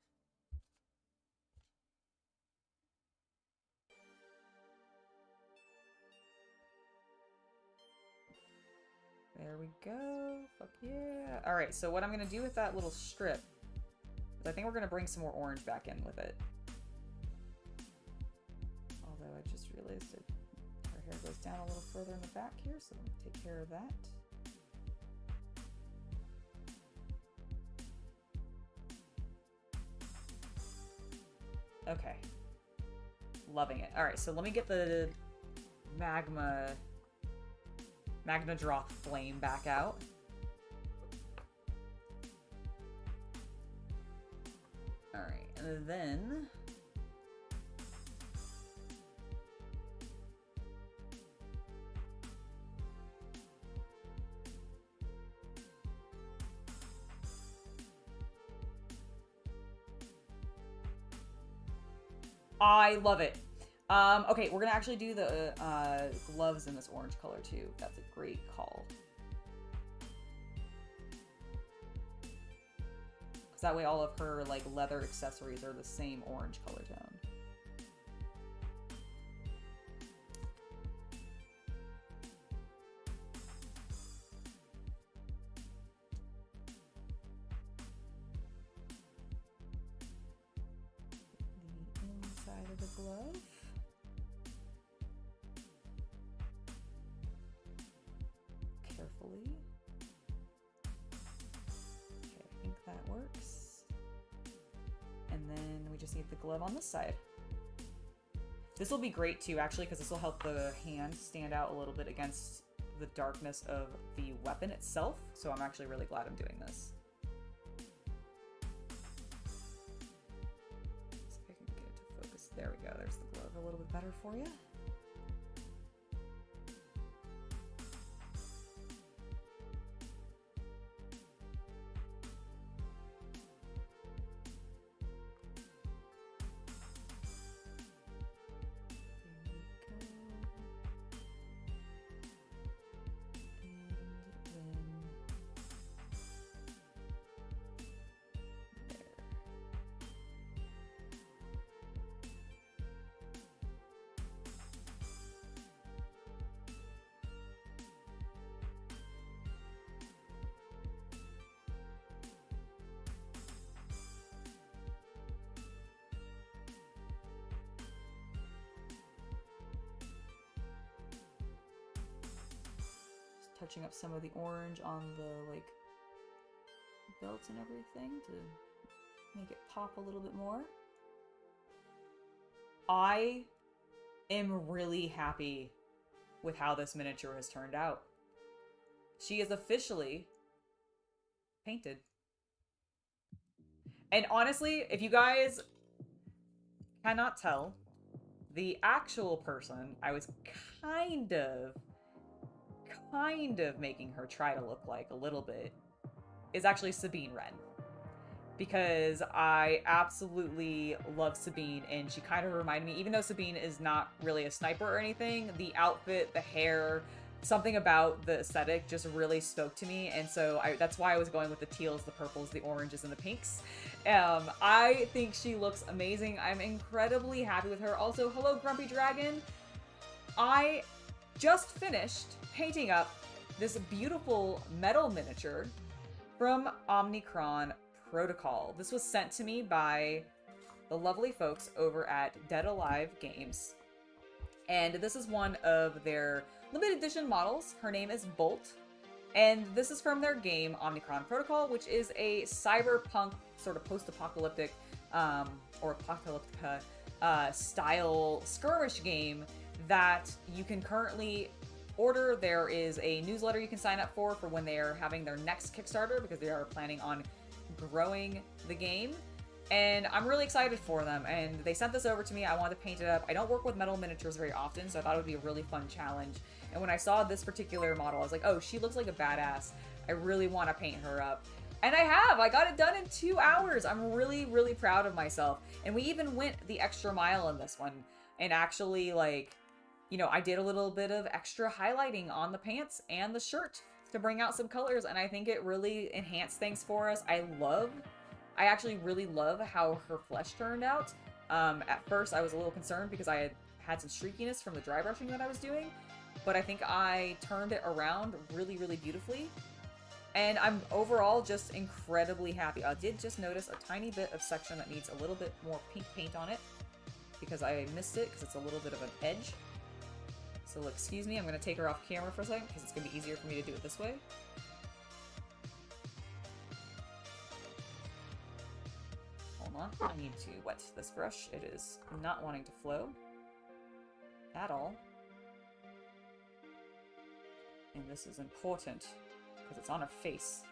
There we go. Fuck yeah. Alright, so what I'm going to do with that little strip is I think we're going to bring some more orange back in with it. Although I just realized that her hair goes down a little further in the back here, so I'm going to take care of that. Okay. Loving it. Alright, so let me get the magma Droth flame back out. Alright, and then I love it. Okay, we're gonna actually do the gloves in this orange color too. That's a great call. Because that way all of her like leather accessories are the same orange color tone. The inside of the glove. Carefully. Okay, I think that works. And then we just need the glove on this side. This will be great too, actually, because this will help the hand stand out a little bit against the darkness of the weapon itself. So I'm actually really glad I'm doing this. See if I can get it to focus. There we go. There's the glove a little bit better for you. Touching up some of the orange on the like belt and everything to make it pop a little bit more. I am really happy with how this miniature has turned out. She is officially painted. And honestly, if you guys cannot tell, the actual person I was kind of making her try to look like a little bit is actually Sabine Wren, because I absolutely love Sabine, and she kind of reminded me, even though Sabine is not really a sniper or anything, the outfit, the hair, something about the aesthetic just really spoke to me, and so that's why I was going with the teals, the purples, the oranges, and the pinks. I think she looks amazing. I'm incredibly happy with her. Also, hello Grumpy Dragon. I just finished painting up this beautiful metal miniature from Omicron Protocol. This was sent to me by the lovely folks over at Dead Alive Games. And this is one of their limited edition models. Her name is Bolt. And this is from their game, Omicron Protocol, which is a cyberpunk sort of post-apocalyptic or apocalyptica style skirmish game that you can currently order. There is a newsletter you can sign up for when they are having their next Kickstarter, because they are planning on growing the game. And I'm really excited for them. And they sent this over to me. I wanted to paint it up. I don't work with metal miniatures very often, so I thought it would be a really fun challenge. And when I saw this particular model, I was like, oh, she looks like a badass. I really want to paint her up. And I have! I got it done in 2 hours! I'm really, really proud of myself. And we even went the extra mile in this one. And actually, like, you know, I did a little bit of extra highlighting on the pants and the shirt to bring out some colors. And I think it really enhanced things for us. I actually really love how her flesh turned out. At first, I was a little concerned because I had some streakiness from the dry brushing that I was doing. But I think I turned it around really, really beautifully. And I'm overall just incredibly happy. I did just notice a tiny bit of section that needs a little bit more pink paint on it, because I missed it because it's a little bit of an edge. So excuse me, I'm going to take her off camera for a second because it's going to be easier for me to do it this way. Hold on, I need to wet this brush. It is not wanting to flow at all. And this is important because it's on her face.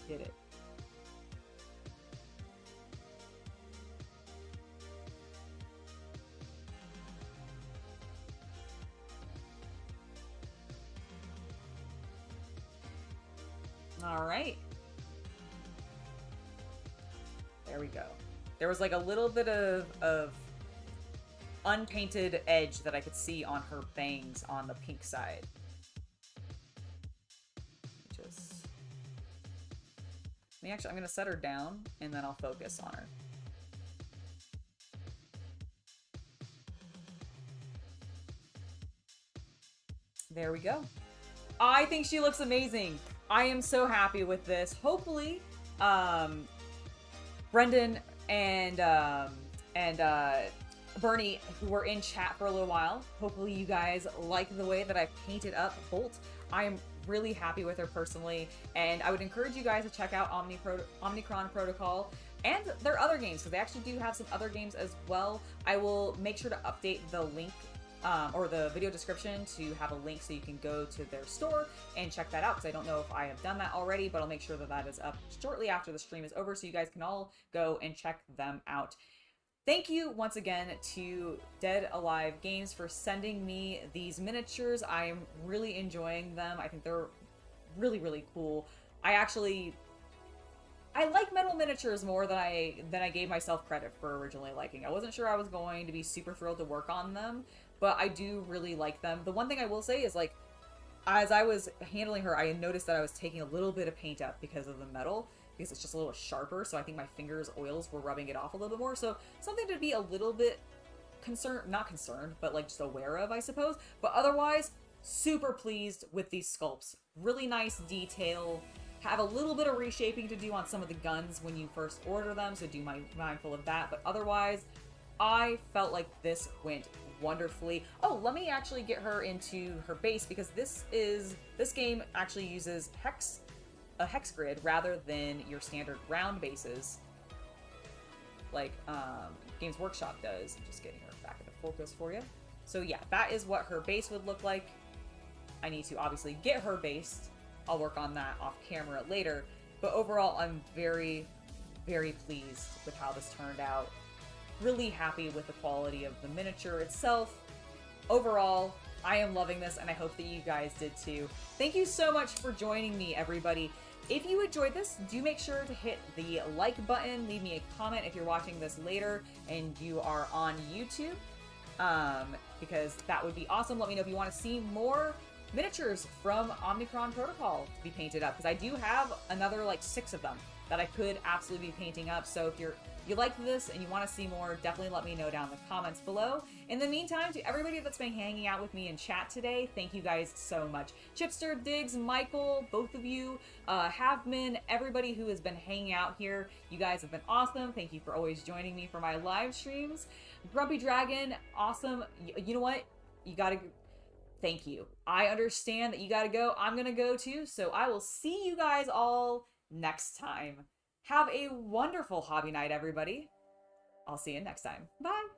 Did it. All right. There we go. There was like a little bit of unpainted edge that I could see on her bangs on the pink side. Actually, I'm going to set her down, and then I'll focus on her. There we go. I think she looks amazing. I am so happy with this. Hopefully, Brendan and Bernie, who were in chat for a little while, hopefully you guys like the way that I painted up Bolt. I am really happy with her personally, and I would encourage you guys to check out Omicron Protocol and their other games, because they actually do have some other games as well. I will make sure to update the link or the video description to have a link so you can go to their store and check that out, because I don't know if I have done that already, but I'll make sure that that is up shortly after the stream is over, so you guys can all go and check them out. Thank you once again to Dead Alive Games for sending me these miniatures. I am really enjoying them. I think they're really, really cool. I like metal miniatures more than I gave myself credit for originally liking. I wasn't sure I was going to be super thrilled to work on them, but I do really like them. The one thing I will say is, like, as I was handling her, I noticed that I was taking a little bit of paint up because of the metal, because it's just a little sharper, so I think my fingers' oils were rubbing it off a little bit more. So something to be a little bit not concerned, but like just aware of, I suppose. But otherwise, super pleased with these sculpts. Really nice detail. Have a little bit of reshaping to do on some of the guns when you first order them, so do mindful of that. But otherwise, I felt like this went wonderfully. Oh, let me actually get her into her base, because this game actually uses a hex grid rather than your standard round bases like Games Workshop does. I'm just getting her back into focus for you. So yeah, that is what her base would look like. I need to obviously get her based. I'll work on that off camera later. But overall, I'm very, very pleased with how this turned out. Really happy with the quality of the miniature itself. Overall, I am loving this, and I hope that you guys did too. Thank you so much for joining me, everybody. If you enjoyed this, do make sure to hit the like button. Leave me a comment if you're watching this later and you are on YouTube, because that would be awesome. Let me know if you want to see more miniatures from Omicron Protocol to be painted up, because I do have another like 6 of them that I could absolutely be painting up. So if you like this and you want to see more, definitely let me know down in the comments below. In the meantime, to everybody that's been hanging out with me in chat today, thank you guys so much. Chipster, Diggs, Michael, both of you, have been, everybody who has been hanging out here, you guys have been awesome. Thank you for always joining me for my live streams. Grumpy Dragon, awesome. You know what? You gotta... Thank you. I understand that you gotta go. I'm gonna go too, so I will see you guys all next time. Have a wonderful hobby night, everybody. I'll see you next time. Bye.